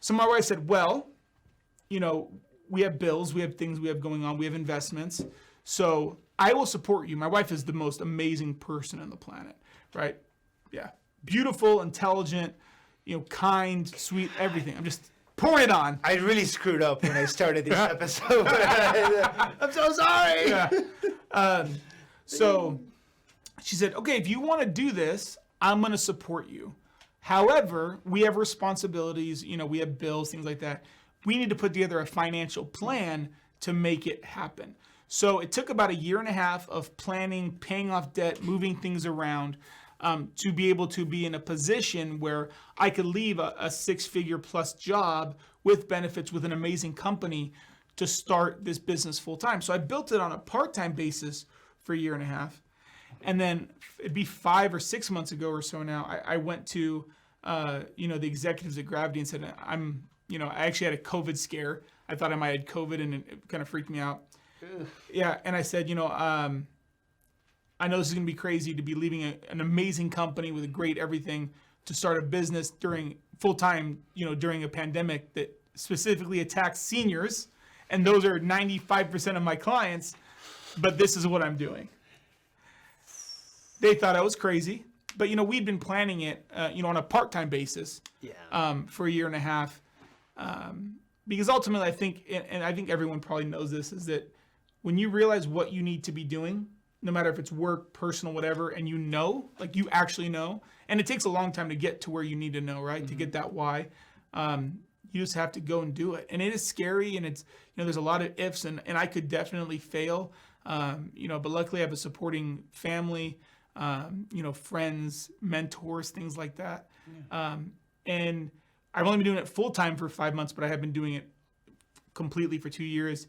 So my wife said, well, we have bills, we have things we have going on, we have investments. So I will support you. My wife is the most amazing person on the planet, right? Yeah. Beautiful, intelligent, kind, sweet, everything. I'm just pouring it on. I really screwed up when I started this episode. I'm so sorry. Yeah. So she said, okay, if you want to do this, I'm going to support you. However, we have responsibilities, we have bills, things like that. We need to put together a financial plan to make it happen. So it took about 1.5 years of planning, paying off debt, moving things around, to be able to be in a position where I could leave a 6-figure plus job with benefits with an amazing company to start this business full time. So I built it on a part-time basis for 1.5 years. And then it'd be 5 or 6 months ago or so now, I went to, the executives at Gravity and said, I actually had a COVID scare. I thought I might have COVID and it kind of freaked me out. Ugh. Yeah. And I said, I know this is going to be crazy to be leaving an amazing company with a great everything to start a business during full time, during a pandemic that specifically attacks seniors. And those are 95% of my clients, but this is what I'm doing. They thought I was crazy, but we'd been planning it, on a part-time basis, for 1.5 years, because ultimately I think, and I think everyone probably knows this, is that when you realize what you need to be doing, no matter if it's work, personal, whatever, and you actually know, and it takes a long time to get to where you need to know, right? Mm-hmm. To get that why, you just have to go and do it, and it is scary, and it's there's a lot of ifs, and I could definitely fail, but luckily I have a supporting family. Friends, mentors, things like that. Yeah. And I've only been doing it full time for 5 months, but I have been doing it completely for 2 years,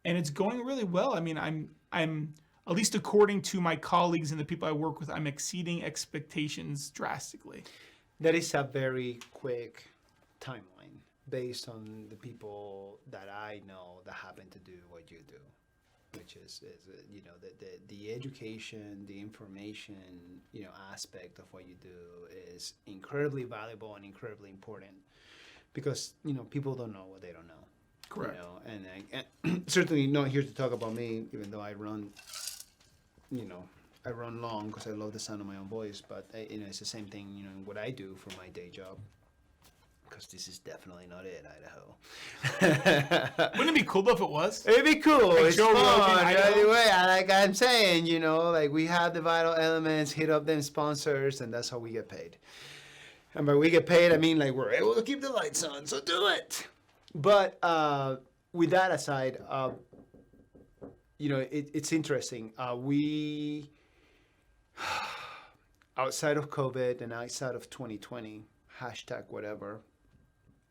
and it's going really well. I mean, I'm at least according to my colleagues and the people I work with, I'm exceeding expectations drastically. That is a very quick timeline based on the people that I know that happen to do what you do, which is the education, the information, aspect of what you do is incredibly valuable and incredibly important, because people don't know what they don't know. Correct. And certainly not here to talk about me, even though I run long because I love the sound of my own voice. But it's the same thing, in what I do for my day job. Because this is definitely not it, Idaho. Wouldn't it be cool though if it was? It'd be cool. Like it's Joe fun. Rogan, Anyway, like I'm saying, we have the vital elements, hit up them sponsors, and that's how we get paid. And by we get paid, I mean we're able to keep the lights on, so do it. But with that aside, it's interesting. We, outside of COVID and outside of 2020, hashtag whatever,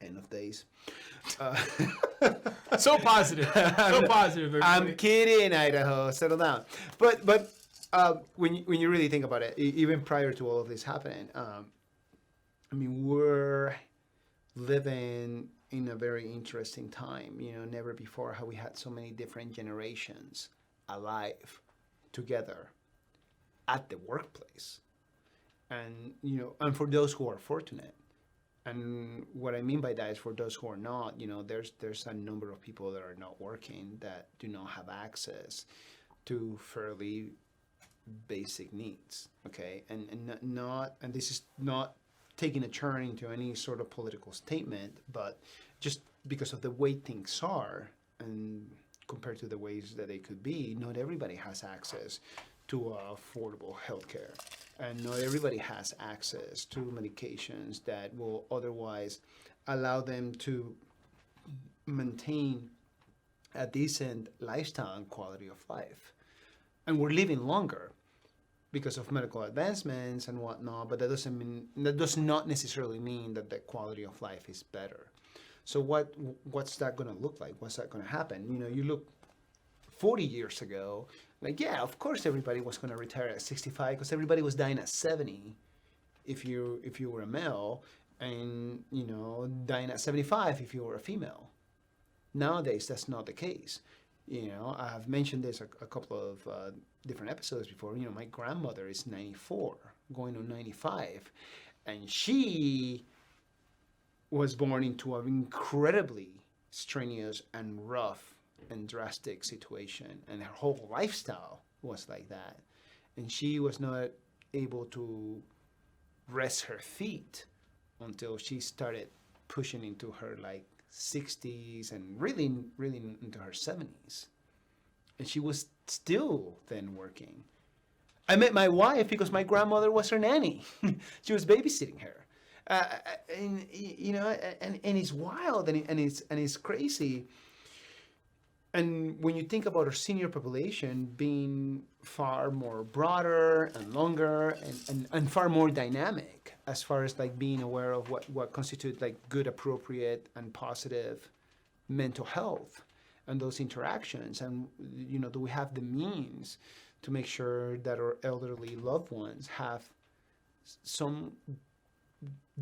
end of days. So positive. So positive, everybody. I'm kidding, Idaho. Settle down. But when you really think about it, even prior to all of this happening, we're living in a very interesting time. Never before have we had so many different generations alive together at the workplace. And, and for those who are fortunate. And what I mean by that is for those who are not, there's a number of people that are not working that do not have access to fairly basic needs, okay? And this is not taking a turn into any sort of political statement, but just because of the way things are and compared to the ways that they could be, not everybody has access to affordable healthcare. And not everybody has access to medications that will otherwise allow them to maintain a decent lifestyle and quality of life. And we're living longer because of medical advancements and whatnot, but that does not necessarily mean that the quality of life is better. So what's that going to look like? What's that going to happen? You look 40 years ago, of course everybody was going to retire at 65 because everybody was dying at 70 if you were a male, and dying at 75 if you were a female. Nowadays that's not the case. I have mentioned this a couple of different episodes before. My grandmother is 94 going on 95, and she was born into an incredibly strenuous and rough and drastic situation, and her whole lifestyle was like that, and she was not able to rest her feet until she started pushing into her 60s and really into her 70s, and she was still then working. I met my wife because my grandmother was her nanny. She was babysitting her. And you know, and it's wild and it's crazy. And when you think about our senior population being far more broader and longer and far more dynamic as far as like being aware of what constitutes like good, appropriate, and positive mental health and those interactions, and you know, do we have the means to make sure that our elderly loved ones have some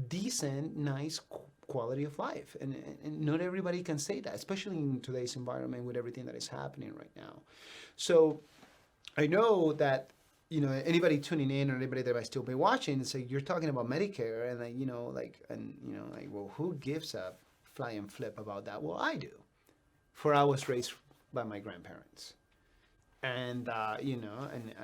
decent, nice quality of life, and not everybody can say that, especially in today's environment with everything that is happening right now. So I know that, you know, anybody tuning in or anybody that might still be watching and say, you're talking about Medicare, and like, you know, like, and you know, like, well, who gives a fly and flip about that? Well, I do, for I was raised by my grandparents, and you know, and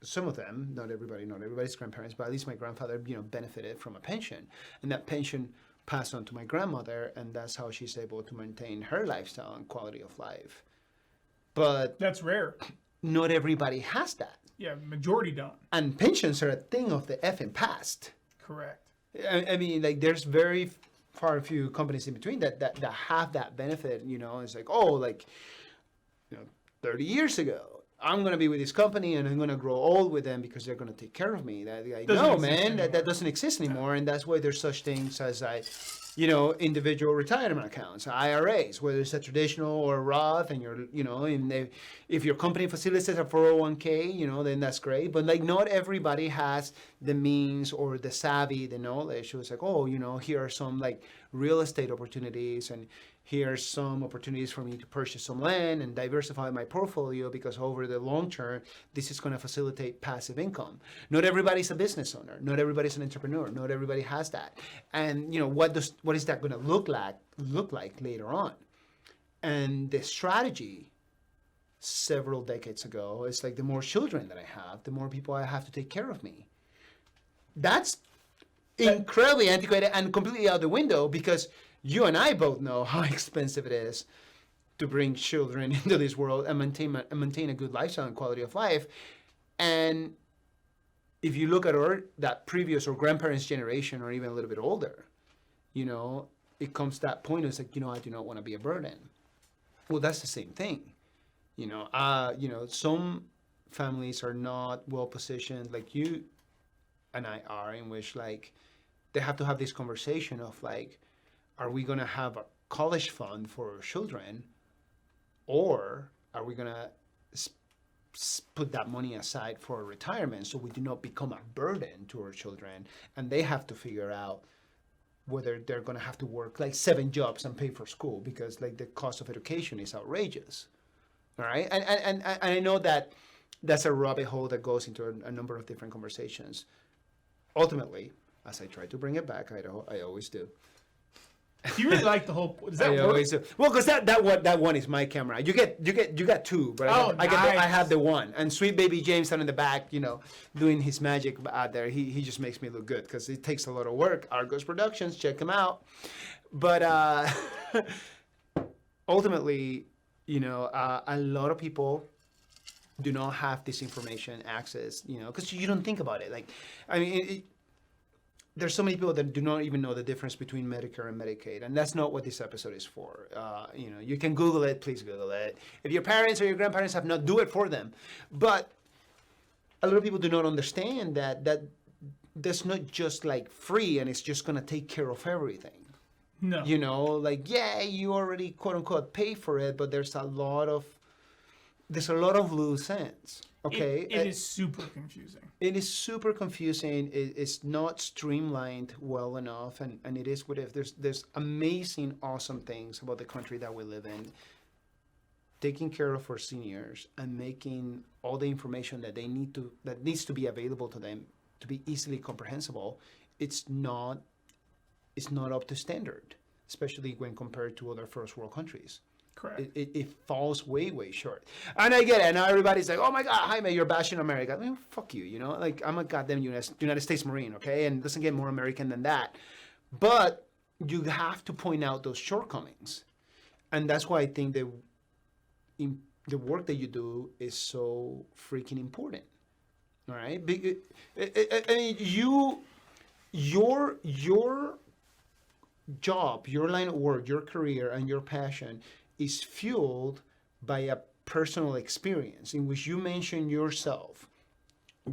some of them, not everybody's grandparents, but at least my grandfather, you know, benefited from a pension, and that pension passed on to my grandmother, and that's how she's able to maintain her lifestyle and quality of life. But that's rare. Not everybody has that. Yeah, majority don't. And pensions are a thing of the effing past. Correct. I mean, like, there's very far few companies in between that have that benefit. You know, it's like, oh, like, you know, 30 years ago, I'm going to be with this company and I'm going to grow old with them because they're going to take care of me. Like, no, man, that doesn't exist anymore. And that's why there's such things as, you know, individual retirement accounts, IRAs, whether it's a traditional or a Roth, and you're, you know, and if your company facilitates a 401k, you know, then that's great. But like, not everybody has the means or the savvy, the knowledge. So it's like, oh, you know, here are some like real estate opportunities, and here's some opportunities for me to purchase some land and diversify my portfolio, because over the long term, this is going to facilitate passive income. Not everybody's a business owner. Not everybody's an entrepreneur. Not everybody has that. And, you know, what is that going to look like later on? And the strategy several decades ago is like, the more children that I have, the more people I have to take care of me. That's incredibly antiquated and completely out the window, because you and I both know how expensive it is to bring children into this world and maintain a good lifestyle and quality of life. And if you look at that previous or grandparents' generation, or even a little bit older, you know, it comes to that point. It's like, you know, I do not want to be a burden. Well, that's the same thing. You know, some families are not well positioned, like you and I are, in which like they have to have this conversation of like, are we going to have a college fund for our children, or are we going to put that money aside for retirement so we do not become a burden to our children, and they have to figure out whether they're going to have to work like 7 jobs and pay for school, because like the cost of education is outrageous. All right. And I know that that's a rabbit hole that goes into a number of different conversations. Ultimately, as I try to bring it back, Idaho, I always do. You really like the whole. Does that work? Always do. Well, because that one is my camera. You got 2, but I have the one. And sweet baby James down in the back, you know, doing his magic out there. He just makes me look good, because it takes a lot of work. Argos Productions, check him out. But ultimately, you know, a lot of people do not have this information access, you know, because you don't think about it. Like, I mean, there's so many people that do not even know the difference between Medicare and Medicaid, and that's not what this episode is for. You know, you can Google it, please Google it. If your parents or your grandparents have not, do it for them. But a lot of people do not understand that that's not just like free and it's just gonna take care of everything. No. You know, like, yeah, you already quote unquote pay for it, but there's a lot of loose ends. Okay. It is super confusing. It is super confusing. It's not streamlined well enough, and it is what if. There's amazing, awesome things about the country that we live in. Taking care of our seniors and making all the information that needs to be available to them to be easily comprehensible. It's not up to standard, especially when compared to other first world countries. Correct. It falls way, way short. And I get it. And now everybody's like, oh my God, Jaime, you're bashing America. I mean, fuck you, you know? Like, I'm a goddamn United States Marine, okay? And it doesn't get more American than that. But you have to point out those shortcomings. And that's why I think the the work that you do is so freaking important. All right? I mean, your job, your line of work, your career, and your passion is fueled by a personal experience in which you mention yourself.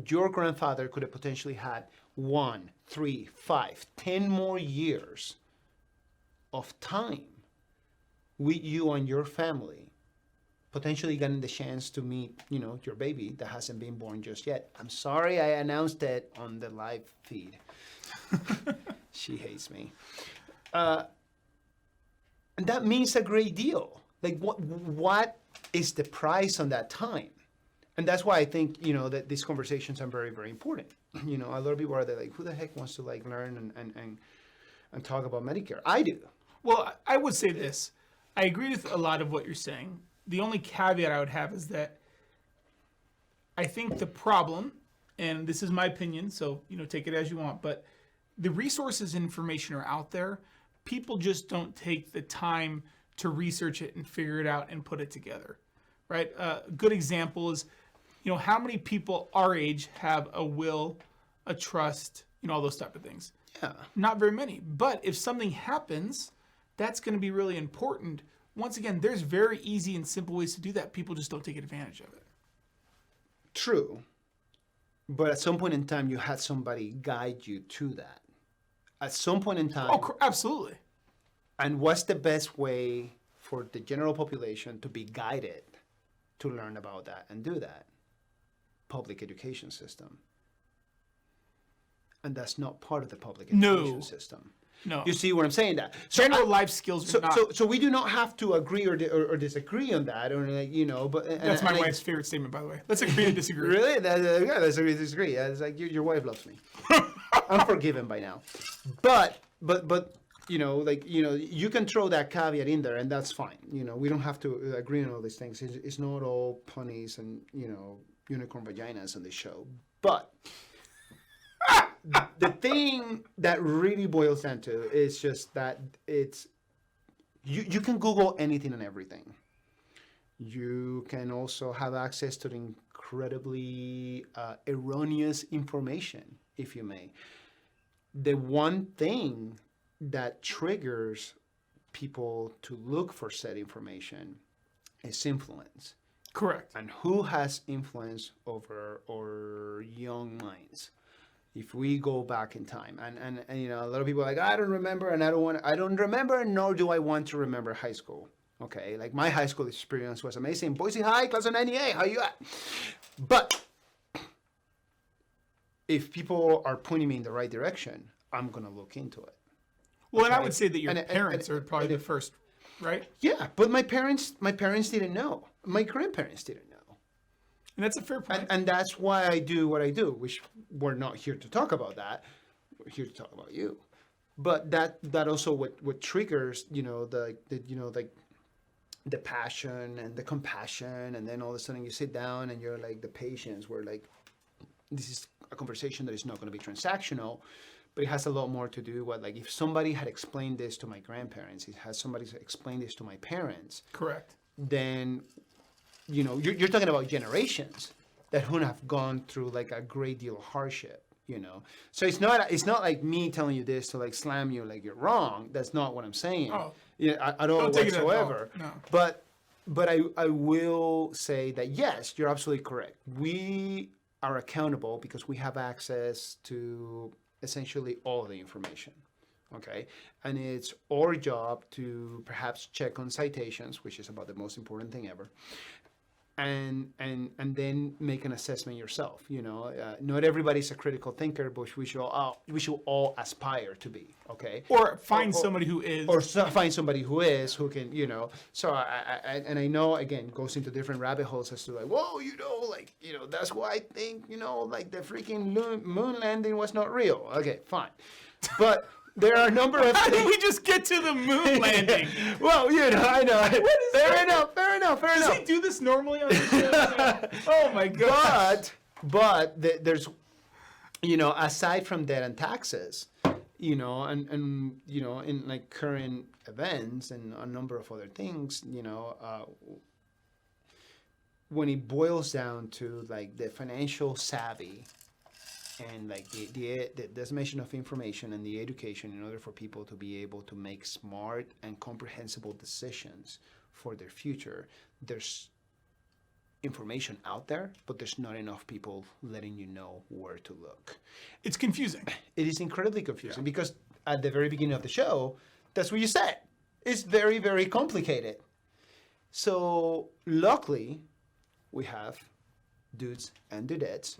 Your grandfather could have potentially had 1, 3, 5, 10 more years of time with you and your family, potentially getting the chance to meet, your baby that hasn't been born just yet. I'm sorry I announced it on the live feed. She hates me. And that means a great deal. Like, what is the price on that time? And that's why I think, that these conversations are very, very important. A lot of people are there like, who the heck wants to learn and talk about Medicare? I do. Well, I would say this. I agree with a lot of what you're saying. The only caveat I would have is that I think the problem, and this is my opinion, so, take it as you want, but the resources and information are out there. People just don't take the time to research it and figure it out and put it together, right? A good example is, how many people our age have a will, a trust, all those type of things? Yeah. Not very many. But if something happens, that's going to be really important. Once again, there's very easy and simple ways to do that. People just don't take advantage of it. True. But at some point in time, you had somebody guide you to that. At some point in time. Oh, absolutely. And what's the best way for the general population to be guided to learn about that and do that? Public education system. And that's not part of the public education system. No. You see what I'm saying? That general life skills. So we do not have to agree or disagree on that, But that's my wife's favorite statement, by the way. Let's agree to disagree. Really? Let's agree to disagree. It's like your wife loves me. I'm forgiven by now. But you can throw that caveat in there, and that's fine. We don't have to agree on all these things. It's not all ponies and unicorn vaginas on this show, but. The thing that really boils down to is just that it's you can Google anything and everything. You can also have access to the incredibly erroneous information, if you may. The one thing that triggers people to look for said information is influence. Correct. And who has influence over our young minds? If we go back in time, and a lot of people are like, I don't remember, and I don't remember, nor do I want to remember high school. Okay, like my high school experience was amazing. Boise High, class of '98, how you at? But if people are pointing me in the right direction, I'm gonna look into it. Well, okay? And I would say that your parents are probably the first, right? Yeah, but my parents didn't know. My grandparents didn't know. And that's a fair point. And that's why I do what I do, which we're not here to talk about that. We're here to talk about you. But that also what triggers, the passion and the compassion, and then all of a sudden you sit down and you're like the patience where like this is a conversation that is not going to be transactional, but it has a lot more to do with like if somebody had explained this to my grandparents, it has somebody explained this to my parents. Correct. Then you're talking about generations that would have gone through like a great deal of hardship, So it's not like me telling you this to like slam you like you're wrong. That's not what I'm saying. Oh, at all whatsoever. No. But I will say that yes, you're absolutely correct. We are accountable because we have access to essentially all the information. Okay, and it's our job to perhaps check on citations, which is about the most important thing ever. And then make an assessment yourself. Not everybody's a critical thinker, but we should all aspire to be. Okay. Or find somebody who is. Or find somebody who can. So I know again goes into different rabbit holes as to like, whoa, that's why I think like the freaking moon landing was not real. Okay, fine, but. There are a number of How did we just get to the moon landing? Well, I know. Fair enough. Does he do this normally on the show? Oh my god. But there's, aside from debt and taxes, and in like current events and a number of other things, when it boils down to like the financial savvy and like the dissemination of information and the education in order for people to be able to make smart and comprehensible decisions for their future, there's information out there, but there's not enough people letting you know where to look. It's confusing. It is incredibly confusing because at the very beginning of the show, that's what you said. It's very, very complicated. So luckily, we have dudes and dudettes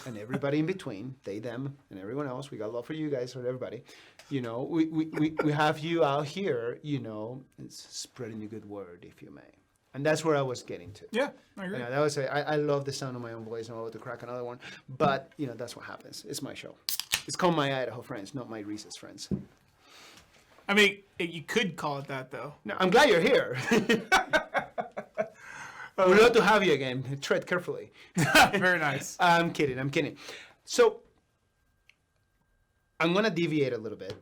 and everybody in between, they, them, and everyone else. We got love for you guys, for everybody. You know, we have you out here, you know, it's spreading the good word, if you may. And that's where I was getting to. Yeah, I agree. That was I love the sound of my own voice. I'm about to crack another one. But, you know, that's what happens. It's my show. It's called My Idaho Friends, not My Reese's Friends. I mean, you could call it that, though. No, I'm glad you're here. We'd love to have you again. Tread carefully. Very nice. I'm kidding. So, I'm going to deviate a little bit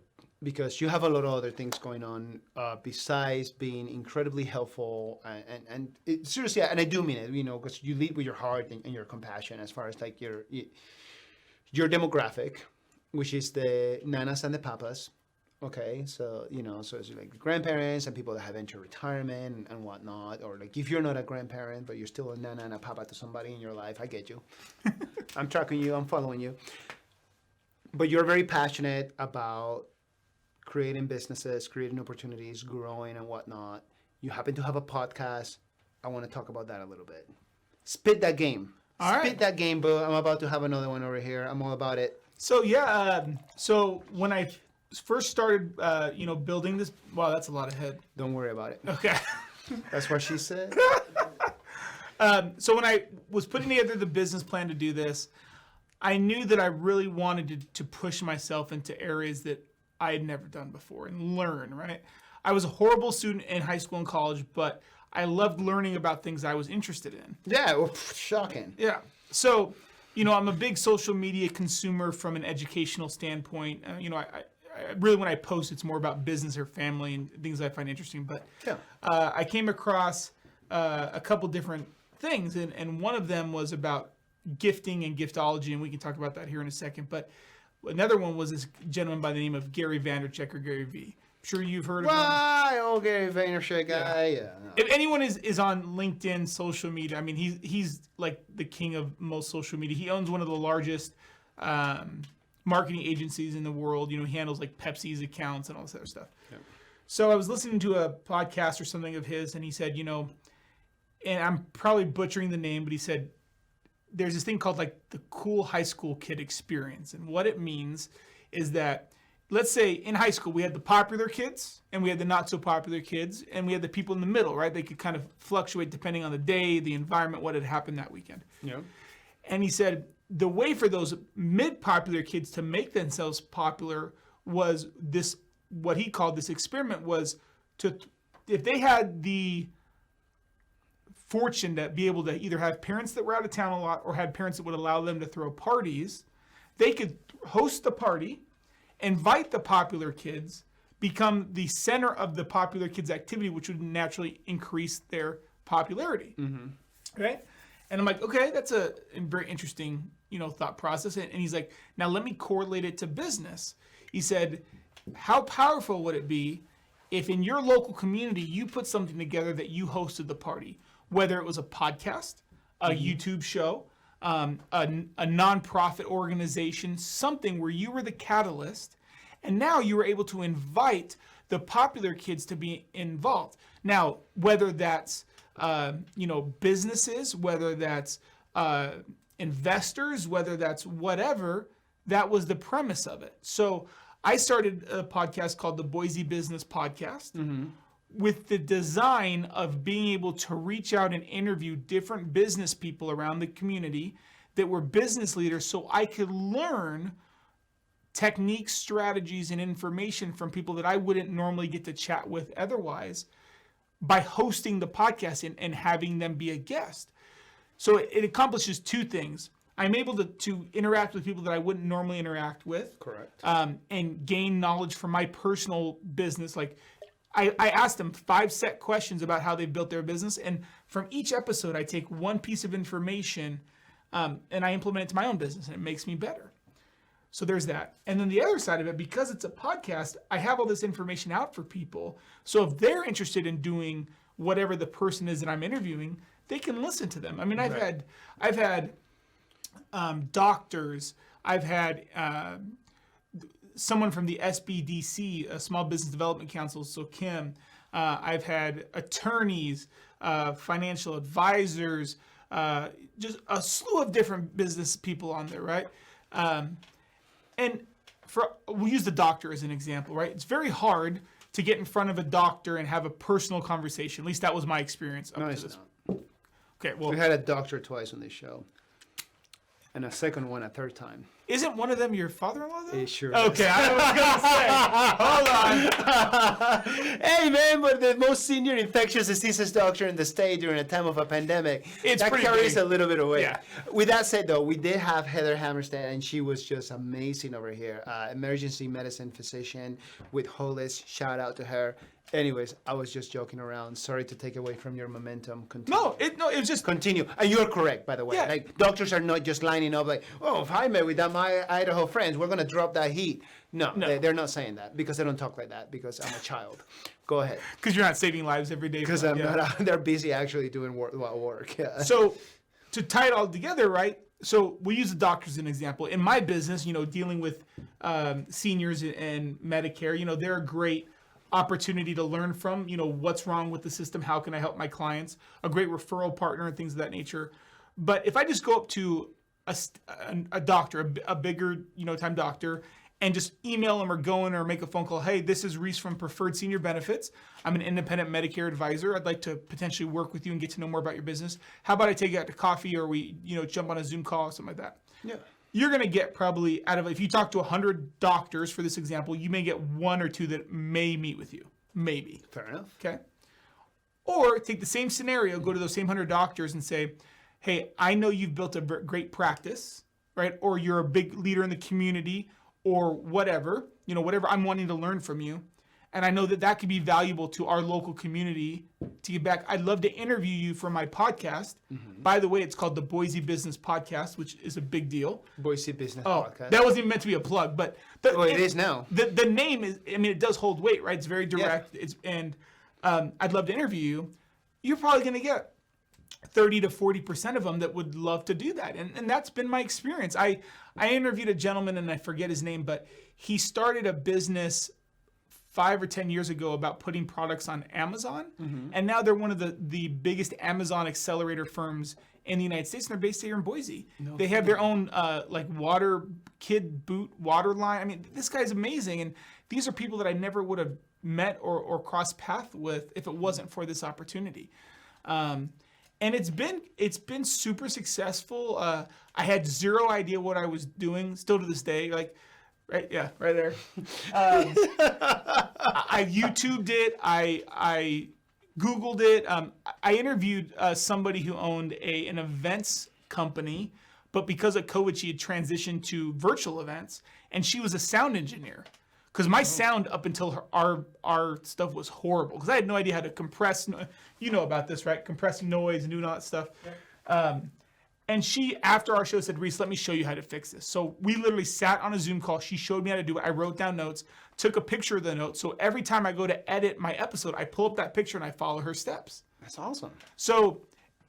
because you have a lot of other things going on besides being incredibly helpful. And seriously, and I do mean it, you know, because you lead with your heart and your compassion as far as like your demographic, which is the nanas and the papas. Okay, so, you know, so it's like grandparents and people that have entered retirement and whatnot, or like if you're not a grandparent, but you're still a nana and a papa to somebody in your life, I get you. I'm tracking you, I'm following you. But you're very passionate about creating businesses, creating opportunities, growing and whatnot. You happen to have a podcast. I want to talk about that a little bit. Spit that game. All right. Spit that game, boo. I'm about to have another one over here. I'm all about it. So, yeah, so when I first started, you know, building this, wow, that's a lot of head. Don't worry about it. Okay. That's what she said. So when I was putting together the business plan to do this, I knew that I really wanted to push myself into areas that I had never done before and learn, right? I was a horrible student in high school and college, but I loved learning about things I was interested in. Yeah, well, shocking. Yeah. So, you know, I'm a big social media consumer from an educational standpoint. You know, I really, when I post, it's more about business or family and things I find interesting. But I came across a couple different things, and one of them was about gifting and giftology, and we can talk about that here in a second. But another one was this gentleman by the name of Gary Vaynerchuk, or Gary V. I'm sure you've heard of him. Why, old Gary Vaynerchuk guy? Yeah. No. If anyone is on LinkedIn, social media, I mean, he's like the king of most social media. He owns one of the largest marketing agencies in the world. You know, he handles like Pepsi's accounts and all this other stuff. Yep. So I was listening to a podcast or something of his, and he said, you know, and I'm probably butchering the name, but he said, there's this thing called like the cool high school kid experience. And what it means is that, let's say in high school, we had the popular kids and we had the not so popular kids, and we had the people in the middle, right? They could kind of fluctuate depending on the day, the environment, what had happened that weekend. Yeah. And he said, the way for those mid-popular kids to make themselves popular was this, what he called this experiment was to, if they had the fortune to be able to either have parents that were out of town a lot or had parents that would allow them to throw parties, they could host the party, invite the popular kids, become the center of the popular kids' activity, which would naturally increase their popularity. Mm-hmm. Right? And I'm like, okay, that's a very interesting, you know, thought process. And he's like, now let me correlate it to business. He said, how powerful would it be if in your local community you put something together that you hosted the party, whether it was a podcast, a YouTube show, a nonprofit organization, something where you were the catalyst, and now you were able to invite the popular kids to be involved. Now, whether that's you know, businesses, whether that's investors, whether that's whatever, that was the premise of it. So I started a podcast called the Boise Business Podcast. Mm-hmm. With the design of being able to reach out and interview different business people around the community that were business leaders, so I could learn techniques, strategies, and information from people that I wouldn't normally get to chat with otherwise by hosting the podcast and having them be a guest. So it accomplishes two things. I'm able to interact with people that I wouldn't normally interact with. Correct. And gain knowledge from my personal business. Like, I asked them 5 set questions about how they built their business, and From each episode, I take one piece of information and I implement it to my own business, and it makes me better. So there's that. And then the other side of it, because it's a podcast, I have all this information out for people. So if they're interested in doing whatever the person is that I'm interviewing, they can listen to them. I mean, I've had doctors, I've had someone from the SBDC, Small Business Development Council, so Kim. I've had attorneys, financial advisors, just a slew of different business people on there, right? And we'll use the doctor as an example, right? It's very hard to get in front of a doctor and have a personal conversation. At least that was my experience. No, it's not. Okay, well, We had a doctor twice on this show, and a second one a third time. Isn't one of them your father-in-law, though? It sure Okay, I was gonna say, hold on. Hey man, but the most senior infectious diseases doctor in the state during a time of a pandemic, It's that pretty carries big. a little bit of weight. Yeah. With that said, though, we did have Heather Hammerstead, and she was just amazing over here. Emergency medicine physician with Hollis. Shout out to her. Anyways, I was just joking around. Sorry to take away from your momentum. Continue. It was just Continue. And you're correct, by the way. Yeah. Like, doctors are not just lining up like, oh, Jaime, with my Idaho friends, we're going to drop that heat. No. They're not saying that because they don't talk like that because I'm a child. Go ahead. because you're not saving lives every day. Because I'm not. They're busy actually doing work. Yeah. So to tie it all together, right? So we use the doctor as an example. In my business, dealing with seniors and Medicare, they're a great opportunity to learn from, what's wrong with the system, how can I help my clients, a great referral partner and things of that nature. But if I just go up to a doctor, a bigger, time doctor, and just email them or go in or make a phone call, hey, this is Reese from Preferred Senior Benefits. I'm an independent Medicare advisor. I'd like to potentially work with you and get to know more about your business. How about I take you out to coffee or we, jump on a Zoom call or something like that? Yeah. You're going to get probably if you talk to 100 doctors for this example, you may get one or two that may meet with you. Maybe. Fair enough. Okay. Or take the same scenario, go to those same 100 doctors and say, hey, I know you've built a great practice, right? Or you're a big leader in the community or whatever, whatever I'm wanting to learn from you. And I know that could be valuable to our local community to get back. I'd love to interview you for my podcast. Mm-hmm. By the way, it's called the Boise Business Podcast, which is a big deal. Boise Business Podcast. That wasn't even meant to be a plug, but it is now. The name is, it does hold weight, right? It's very direct. Yeah. I'd love to interview you. You're probably going to get 30 to 40% of them that would love to do that. And that's been my experience. I interviewed a gentleman, and I forget his name, but he started a business 5 or 10 years ago about putting products on Amazon. Mm-hmm. And now they're one of the biggest Amazon accelerator firms in the United States. And they're based here in Boise. They have their own kid boot water line. I mean, this guy's amazing. And these are people that I never would have met or crossed paths with if it wasn't for this opportunity. And it's been super successful. I had zero idea what I was doing, still to this day. Right, yeah, right there. I YouTubed it. I Googled it. I interviewed somebody who owned an events company, but because of COVID, she had transitioned to virtual events, and she was a sound engineer. Because my sound up until our stuff was horrible. Because I had no idea how to compress. You know about this, right? Compressing noise and doing all that stuff. And she, after our show, said, Reese, let me show you how to fix this. So we literally sat on a Zoom call. She showed me how to do it. I wrote down notes, took a picture of the notes. So every time I go to edit my episode, I pull up that picture and I follow her steps. That's awesome. So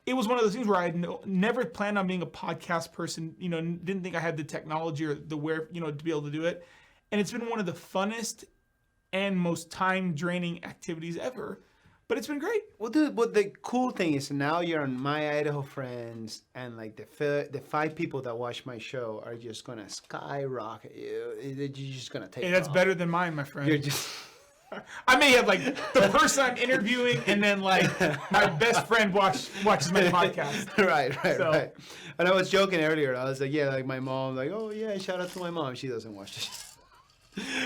it was one of those things where I had never planned on being a podcast person, didn't think I had the technology or the to be able to do it. And it's been one of the funnest and most time-draining activities ever. But it's been great. Well, dude, but the cool thing is now you're on My Idaho Friends, and the 5 people that watch my show are just gonna skyrocket you. You're just gonna take. Hey, that's off. better than mine, my friend. You're just. I may have the person I'm interviewing, and then my best friend watches my podcast. Right. And I was joking earlier. I was like, yeah, my mom, oh yeah, shout out to my mom. She doesn't watch this.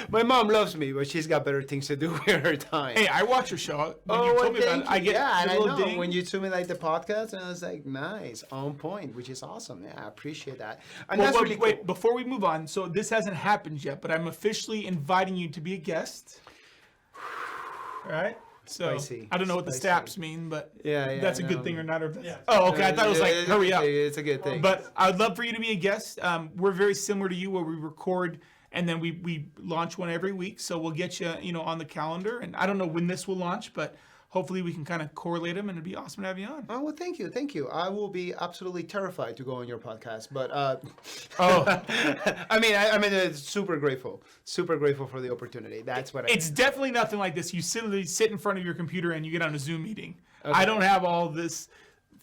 My mom loves me, but she's got better things to do with her time. Hey, I watch your show. When you told me about it, I get and I know ding. when you told me the podcast, and I was like, nice, on point, which is awesome. Yeah, I appreciate that. And that's really cool. Wait, before we move on, so this hasn't happened yet, but I'm officially inviting you to be a guest. All right? So Spicy. I don't know what the Spicy. staps mean, but Yeah, that's a no. good thing or not. Oh, okay. I thought it was like, hurry up. It's a good thing. But I'd love for you to be a guest. We're very similar to you, where we record and then we launch one every week. So we'll get you, on the calendar. And I don't know when this will launch, but hopefully we can kind of correlate them, and it'd be awesome to have you on. Oh, well, thank you. I will be absolutely terrified to go on your podcast, but I mean, it's super grateful for the opportunity. That's what It's definitely nothing like this. You sit in front of your computer and you get on a Zoom meeting. Okay. I don't have all this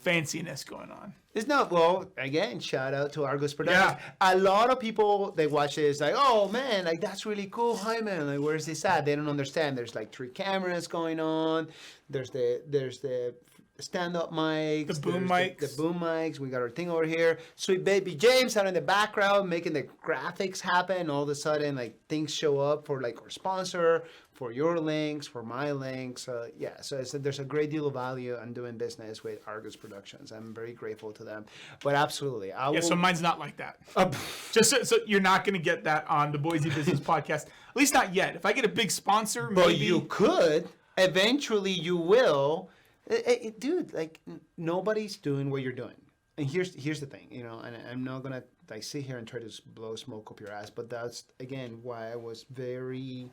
fanciness going on. It's not, well, again, shout out to Argos Productions. Yeah. A lot of people, they watch this like, oh man, like that's really cool, Jaime. Like, where's this at? They don't understand. There's like 3 cameras going on. There's the stand-up mics. The boom mics. The boom mics. We got our thing over here. Sweet baby James out in the background making the graphics happen. All of a sudden, like things show up for like our sponsor, for your links, for my links. So there's a great deal of value in doing business with Argos Productions. I'm very grateful to them. But absolutely, so mine's not like that. Just so you're not going to get that on the Boise Business Podcast. At least not yet. If I get a big sponsor, maybe. But you could. Eventually, you will. Dude, like nobody's doing what you're doing. And here's the thing, and I'm not gonna like sit here and try to blow smoke up your ass, but that's again why I was very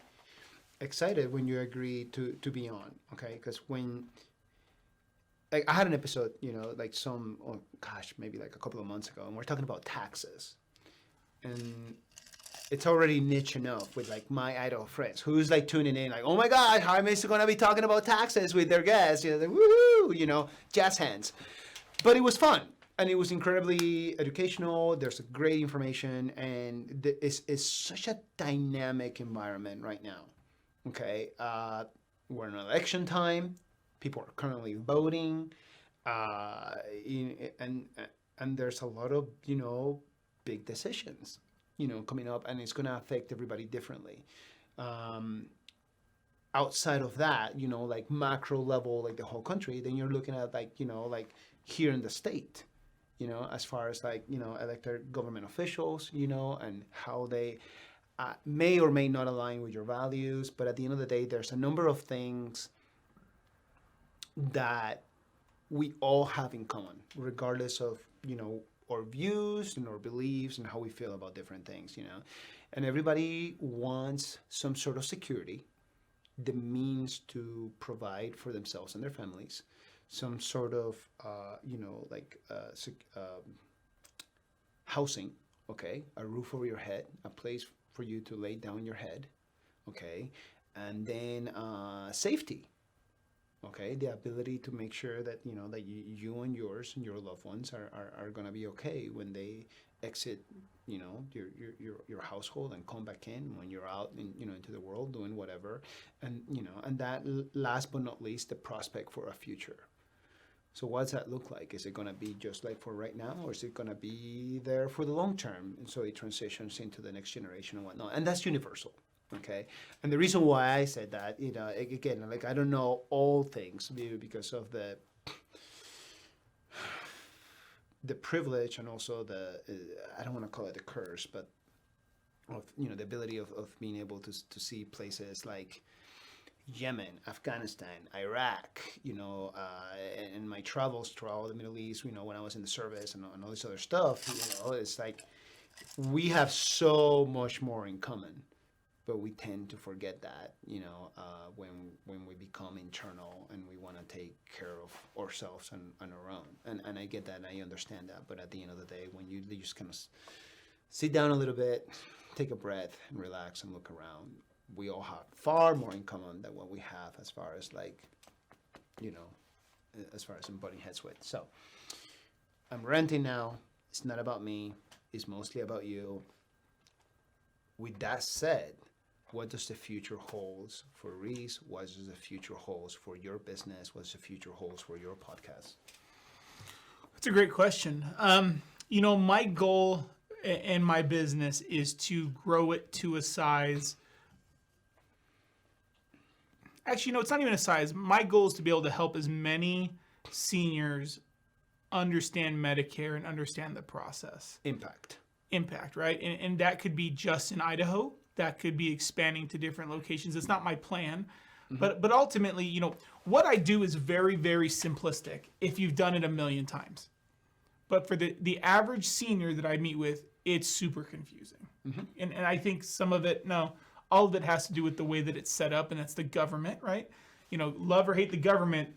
excited when you agreed to be on, okay? Because when like I had an episode, maybe like a couple of months ago, and we're talking about taxes, and it's already niche enough with like my Idaho friends who's like tuning in, like, oh my God, Jaime's gonna be talking about taxes with their guests, like, woohoo, jazz hands. But it was fun and it was incredibly educational. There's great information, and it's such a dynamic environment right now. Okay, we're in election time. People are currently voting, and there's a lot of big decisions coming up, and it's going to affect everybody differently. Outside of that, like macro level, like the whole country, then you're looking at like here in the state, as far as like elected government officials, and how they may or may not align with your values. But at the end of the day, there's a number of things that we all have in common, regardless of our views and our beliefs and how we feel about different things, and everybody wants some sort of security, the means to provide for themselves and their families, some sort of housing, okay, a roof over your head, a place for you to lay down your head, okay, and then safety. Okay, the ability to make sure that that you and yours and your loved ones are gonna be okay when they exit your household and come back in when you're out in into the world doing whatever, and and that last but not least, the prospect for a future. So what's that look like? Is it gonna be just like for right now, or is it gonna be there for the long term? And so it transitions into the next generation and whatnot, and that's universal. Okay, and the reason why I said that, again, like I don't know all things because of the privilege, and also the I don't want to call it a curse, but of the ability of being able to see places like Yemen, Afghanistan, Iraq, and my travels throughout the Middle East, when I was in the service and all this other stuff, it's like we have so much more in common. But we tend to forget that, when we become internal and we want to take care of ourselves and our own. And I get that, and I understand that. But at the end of the day, when you just kind of sit down a little bit, take a breath, and relax and look around, we all have far more in common than what we have as far as as far as I'm butting heads with. So I'm ranting now. It's not about me. It's mostly about you. With that said, what does the future holds for Reese? What does the future holds for your business? What does the future holds for your podcast? That's a great question. My goal in my business is to grow it to a size. Actually, it's not even a size. My goal is to be able to help as many seniors understand Medicare and understand the process. Impact, right? And that could be just in Idaho. That could be expanding to different locations. It's not my plan, But ultimately, you know, what I do is very, very simplistic if you've done it a million times. But for the average senior that I meet with, it's super confusing. And I think some of it, all of it has to do with the way that it's set up, and that's the government, right? You know, love or hate the government,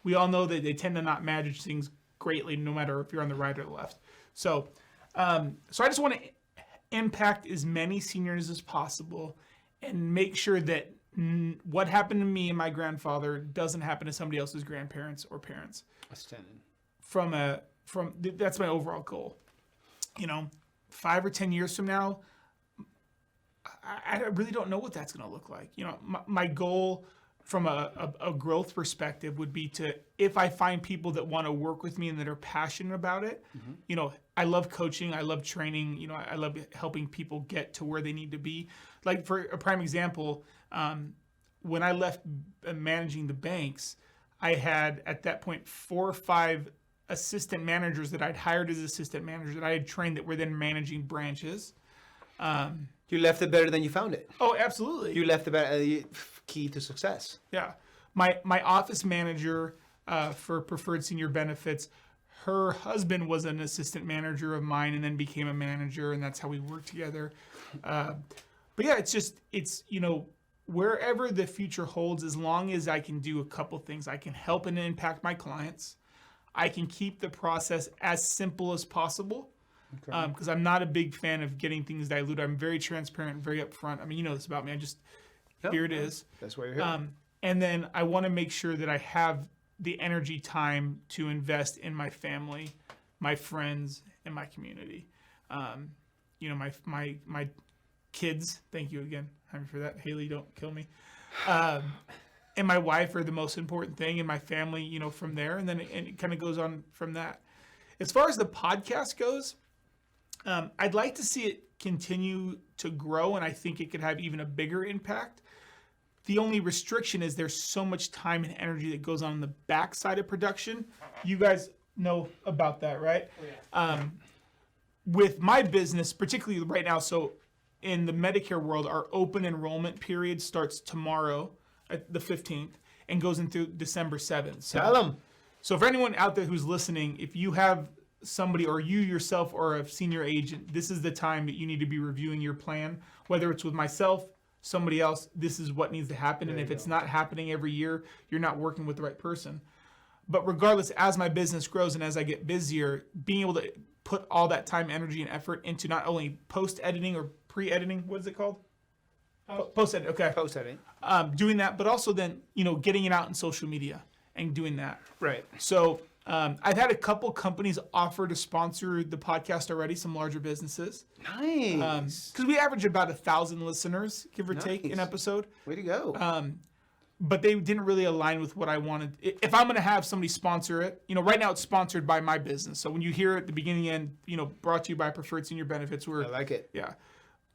we all know that they tend to not manage things greatly, no matter if you're on the right or the left. So I just want to impact as many seniors as possible and make sure that what happened to me and my grandfather doesn't happen to somebody else's grandparents or parents. Outstanding. That's my overall goal. You know, 5 or 10 years from now, I really don't know what that's going to look like. You know, my goal from a growth perspective would be to, if I find people that want to work with me and that are passionate about it, you know, I love coaching, I love training, you know, I love helping people get to where they need to be. Like, for a prime example, when I left managing the banks, I had at that point 4 or 5 assistant managers that I'd hired as assistant managers that I had trained that were then managing branches. You left it better than you found it. Oh, absolutely. You left the key to success. Yeah. My office manager for Preferred Senior Benefits, her husband was an assistant manager of mine and then became a manager, and that's how we worked together. But yeah, it's, you know, wherever the future holds, as long as I can do a couple things, I can help and impact my clients. I can keep the process as simple as possible. Because I'm not a big fan of getting things diluted. I'm very transparent, very upfront. I mean, you know this about me. Here it is. That's why you're here. And then I want to make sure that I have the energy, time to invest in my family, my friends, and my community. You know, my kids. Thank you again, Jaime, for that. Haley, don't kill me. And my wife are the most important thing, and my family. You know, from there, and then it kind of goes on from that. As far as the podcast goes, I'd like to see it continue to grow, and I think it could have even a bigger impact. The only restriction is there's so much time and energy that goes on the backside of production. You guys know about that, right? Oh, yeah. With my business, particularly right now, so in the Medicare world, our open enrollment period starts tomorrow at the 15th and goes into December 7th. Tell them. So for anyone out there who's listening, if you have somebody or you yourself or a senior agent, this is the time that you need to be reviewing your plan, whether it's with myself, somebody else, this is what needs to happen. And if it's not happening every year, you're not working with the right person. But regardless, as my business grows and as I get busier, being able to put all that time, energy, and effort into not only post-editing or pre-editing, what is it called? Post-editing, okay. Post-editing. Doing that, but also then, you know, getting it out in social media and doing that. Right. So I've had a couple companies offer to sponsor the podcast already, some larger businesses. Nice. Because we average about 1,000 listeners, give or take, an episode. Way to go. But they didn't really align with what I wanted. If I'm going to have somebody sponsor it, you know, right now it's sponsored by my business. So when you hear it at the beginning and end, you know, brought to you by Preferred Senior Benefits, I like it. Yeah.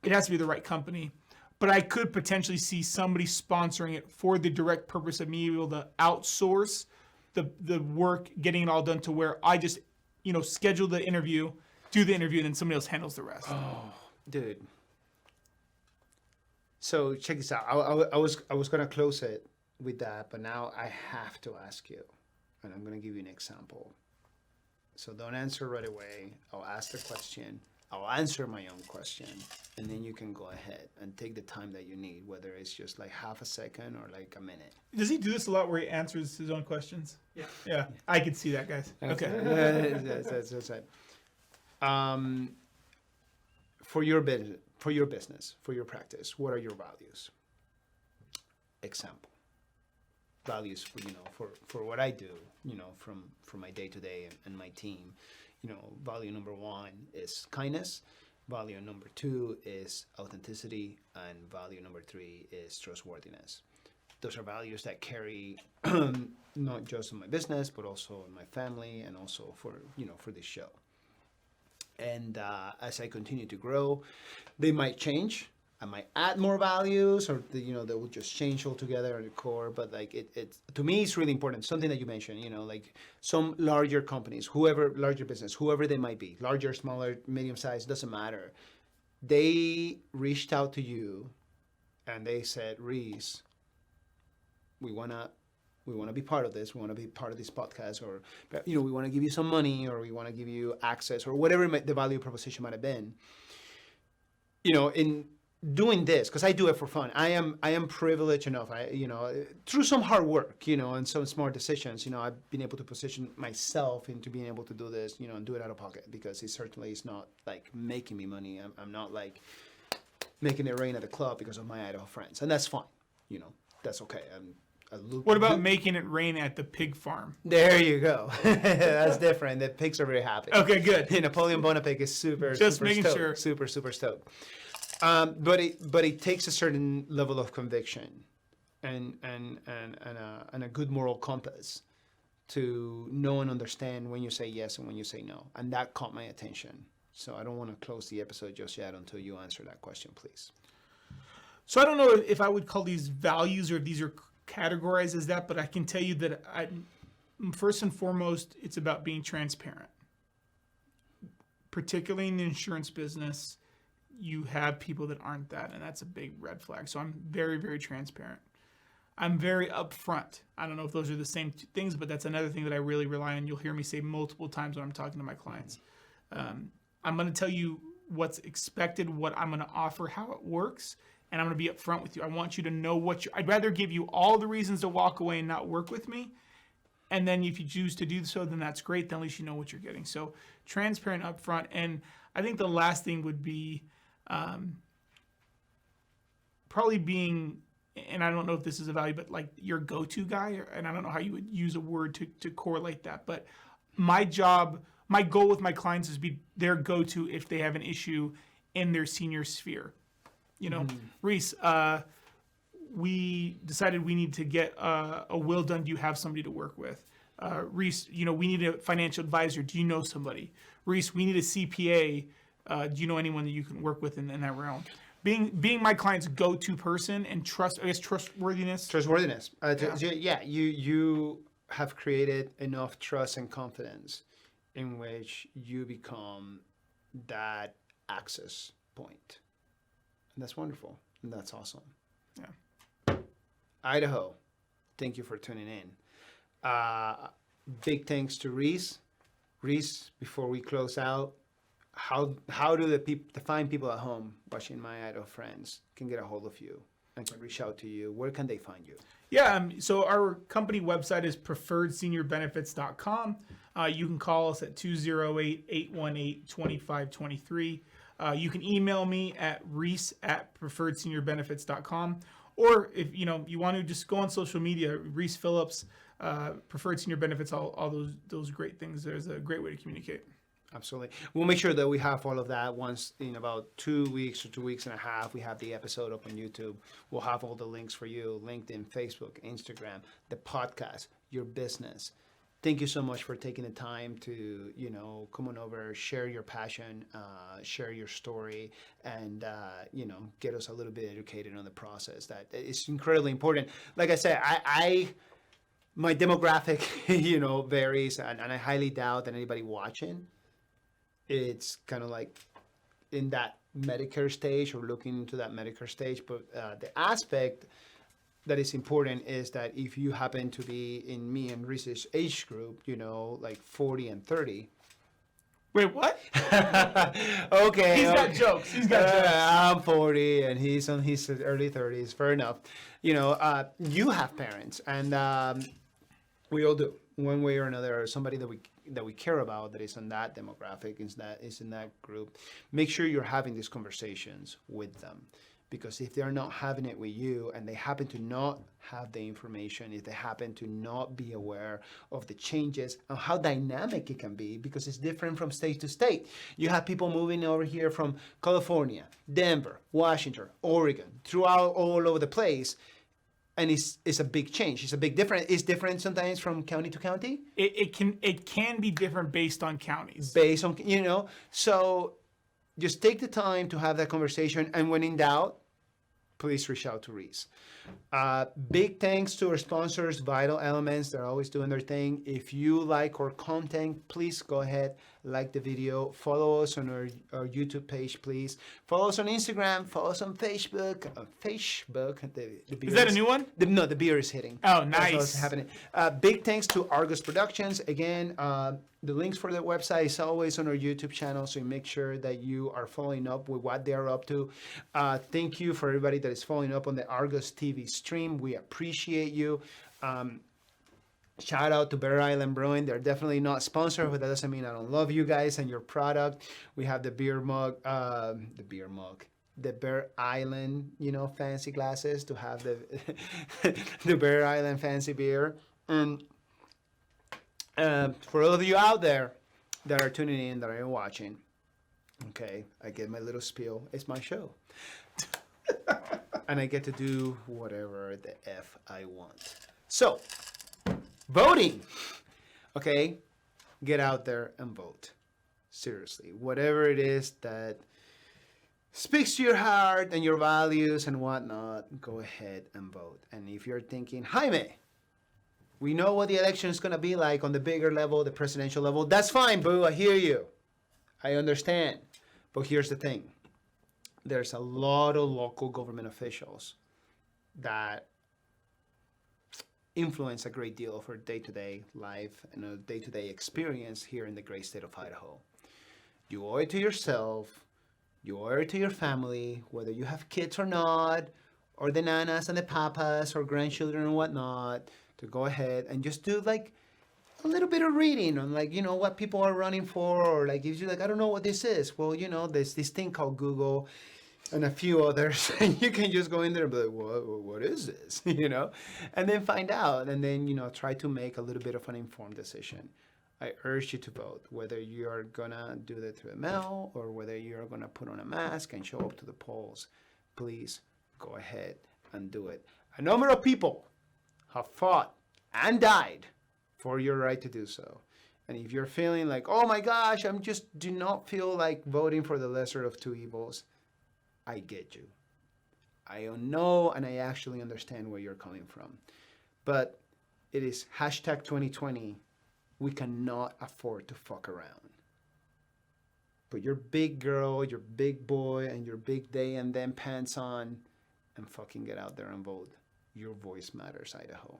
It has to be the right company. But I could potentially see somebody sponsoring it for the direct purpose of me able to outsource the work, getting it all done to where I just, you know, schedule the interview, do the interview, and then somebody else handles the rest. Oh, dude. So check this out. I was gonna close it with that, but now I have to ask you, and I'm gonna give you an example. So don't answer right away. I'll ask the question. I'll answer my own question, and then you can go ahead and take the time that you need, whether it's just like half a second or like a minute. Does he do this a lot where he answers his own questions? Yeah. Yeah. I can see that, guys. Okay. That's right. For your business, for your practice, what are your values? Example. Values for, you know, for what I do, you know, from my day-to-day and my team. You know, value number 1 is kindness. Value number 2 is authenticity. And value number 3 is trustworthiness. Those are values that carry not just in my business, but also in my family and also for this show. And as I continue to grow, they might change. I might add more values, or they will just change altogether at the core. But like it to me, it's really important. Something that you mentioned, you know, like some larger companies, larger business, whoever they might be, larger, smaller, medium size, doesn't matter. They reached out to you, and they said, Reese, we want to be part of this. We want to be part of this podcast, or, we want to give you some money, or we want to give you access, or whatever the value proposition might have been. In doing this, because I do it for fun, I am privileged enough. Through some hard work, and some smart decisions, I've been able to position myself into being able to do this, and do it out of pocket, because it certainly is not like making me money. I'm not like making it rain at the club because of my Idaho friends, and that's fine. That's okay. What about making it rain at the pig farm? There you go. That's different. The pigs are very happy. Okay, good. Napoleon Bonaparte is super making stoked. sure. Super stoked. But it takes a certain level of conviction and a good moral compass to know and understand when you say yes and when you say no. And that caught my attention. So I don't want to close the episode just yet until you answer that question, please. So I don't know if I would call these values or if these are categorized as that, but I can tell you that first and foremost, it's about being transparent. Particularly in the insurance business, you have people that aren't that, and that's a big red flag. So I'm very, very transparent. I'm very upfront. I don't know if those are the same things, but that's another thing that I really rely on. You'll hear me say multiple times when I'm talking to my clients. I'm going to tell you what's expected, what I'm going to offer, how it works, and I'm going to be upfront with you. I want you to know I'd rather give you all the reasons to walk away and not work with me. And then if you choose to do so, then that's great. Then at least you know what you're getting. So transparent, upfront. And I think the last thing would be probably being, and I don't know if this is a value, but like your go-to guy, and I don't know how you would use a word to correlate that. But my goal with my clients is be their go-to if they have an issue in their senior sphere. Reese, we decided we need to get a will done. Do you have somebody to work with? Reese, we need a financial advisor. Do you know somebody? Reese, we need a CPA. Do you know anyone that you can work with in that realm? Being my client's go-to person and trustworthiness. Trustworthiness. You have created enough trust and confidence in which you become that access point. And that's wonderful. And that's awesome. Yeah. Idaho, thank you for tuning in. Big thanks to Reese. Reese, before we close out, how do the fine people at home watching My Idaho Friends can get a hold of you and can reach out to you? Where can they find you? Yeah, so our company website is preferredseniorbenefits.com. You can call us at 208-818-2523. You can email me at reese@preferredseniorbenefits.com. Or if you want to just go on social media, Reese Phillips, Preferred Senior Benefits, all those great things. There's a great way to communicate. Absolutely. We'll make sure that we have all of that once in about 2 weeks or 2 weeks and a half. We have the episode up on YouTube. We'll have all the links for you, LinkedIn, Facebook, Instagram, the podcast, your business. Thank you so much for taking the time to, come on over, share your passion, share your story, and, get us a little bit educated on the process. That is incredibly important. Like I said, my demographic, varies, and I highly doubt that anybody watching, it's kind of like in that Medicare stage or looking into that Medicare stage. But the aspect that is important is that if you happen to be in me and Reese's age group, like 40 and 30. Wait, what? Okay. He's got jokes. I'm 40 and he's on his early 30s. Fair enough. You have parents, and we all do, one way or another, or somebody that we care about that is in that demographic, is in that group. Make sure you're having these conversations with them. Because if they're not having it with you and they happen to not have the information, if they happen to not be aware of the changes and how dynamic it can be, because it's different from state to state. You have people moving over here from California, Denver, Washington, Oregon, throughout all over the place. And it's a big change. It's a big difference. It's different sometimes from county to county. It can be different based on counties. Based on, so just take the time to have that conversation. And when in doubt, please reach out to Reese. Big thanks to our sponsors, Vital Elements. They're always doing their thing. If you like our content, please go ahead, like the video, follow us on our YouTube page, please. Follow us on Instagram, follow us on Facebook. The beer Is that a new one? The beer is hitting. Oh, That's nice. what's happening. Big thanks to Argos Productions. Again, the links for their website is always on our YouTube channel, so you make sure that you are following up with what they are up to. Thank you for everybody that is following up on the Argos TV stream. We appreciate you. Shout out to Bear Island Brewing. They're definitely not sponsored, but that doesn't mean I don't love you guys and your product. We have the beer mug, the Bear Island, fancy glasses to have the the Bear Island fancy beer. And for all of you out there that are tuning in, that are watching, okay, I get my little spiel. It's my show. And I get to do whatever the F I want. So, voting. Okay, get out there and vote. Seriously, whatever it is that speaks to your heart and your values and whatnot, go ahead and vote. And if you're thinking, Jaime, we know what the election is going to be like on the bigger level, the presidential level. That's fine, boo. I hear you. I understand. But here's the thing. There's a lot of local government officials that influence a great deal of our day-to-day life and a day-to-day experience here in the great state of Idaho. You owe it to yourself. You owe it to your family, whether you have kids or not, or the nanas and the papas or grandchildren and whatnot, to go ahead and just do like a little bit of reading on what people are running for, or like if you I don't know what this is. Well, there's this thing called Google and a few others, and you can just go in there and be like, what is this? And then find out, and then, try to make a little bit of an informed decision. I urge you to vote, whether you're gonna do that through a mail or whether you're gonna put on a mask and show up to the polls. Please go ahead and do it. A number of people have fought and died for your right to do so. And if you're feeling like, oh my gosh, do not feel like voting for the lesser of two evils, I get you. I know and I actually understand where you're coming from. But it is #2020. We cannot afford to fuck around. Put your big girl, your big boy, and your big day and then pants on and fucking get out there and vote. Your voice matters, Idaho.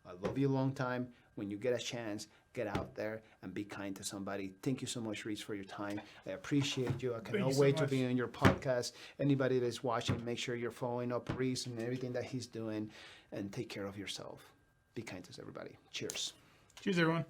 I love you a long time. When you get a chance, get out there and be kind to somebody. Thank you so much, Reese, for your time. I appreciate you. I cannot wait to be on your podcast. Anybody that is watching, make sure you're following up Reese and everything that he's doing, and take care of yourself. Be kind to everybody. Cheers. Cheers, everyone.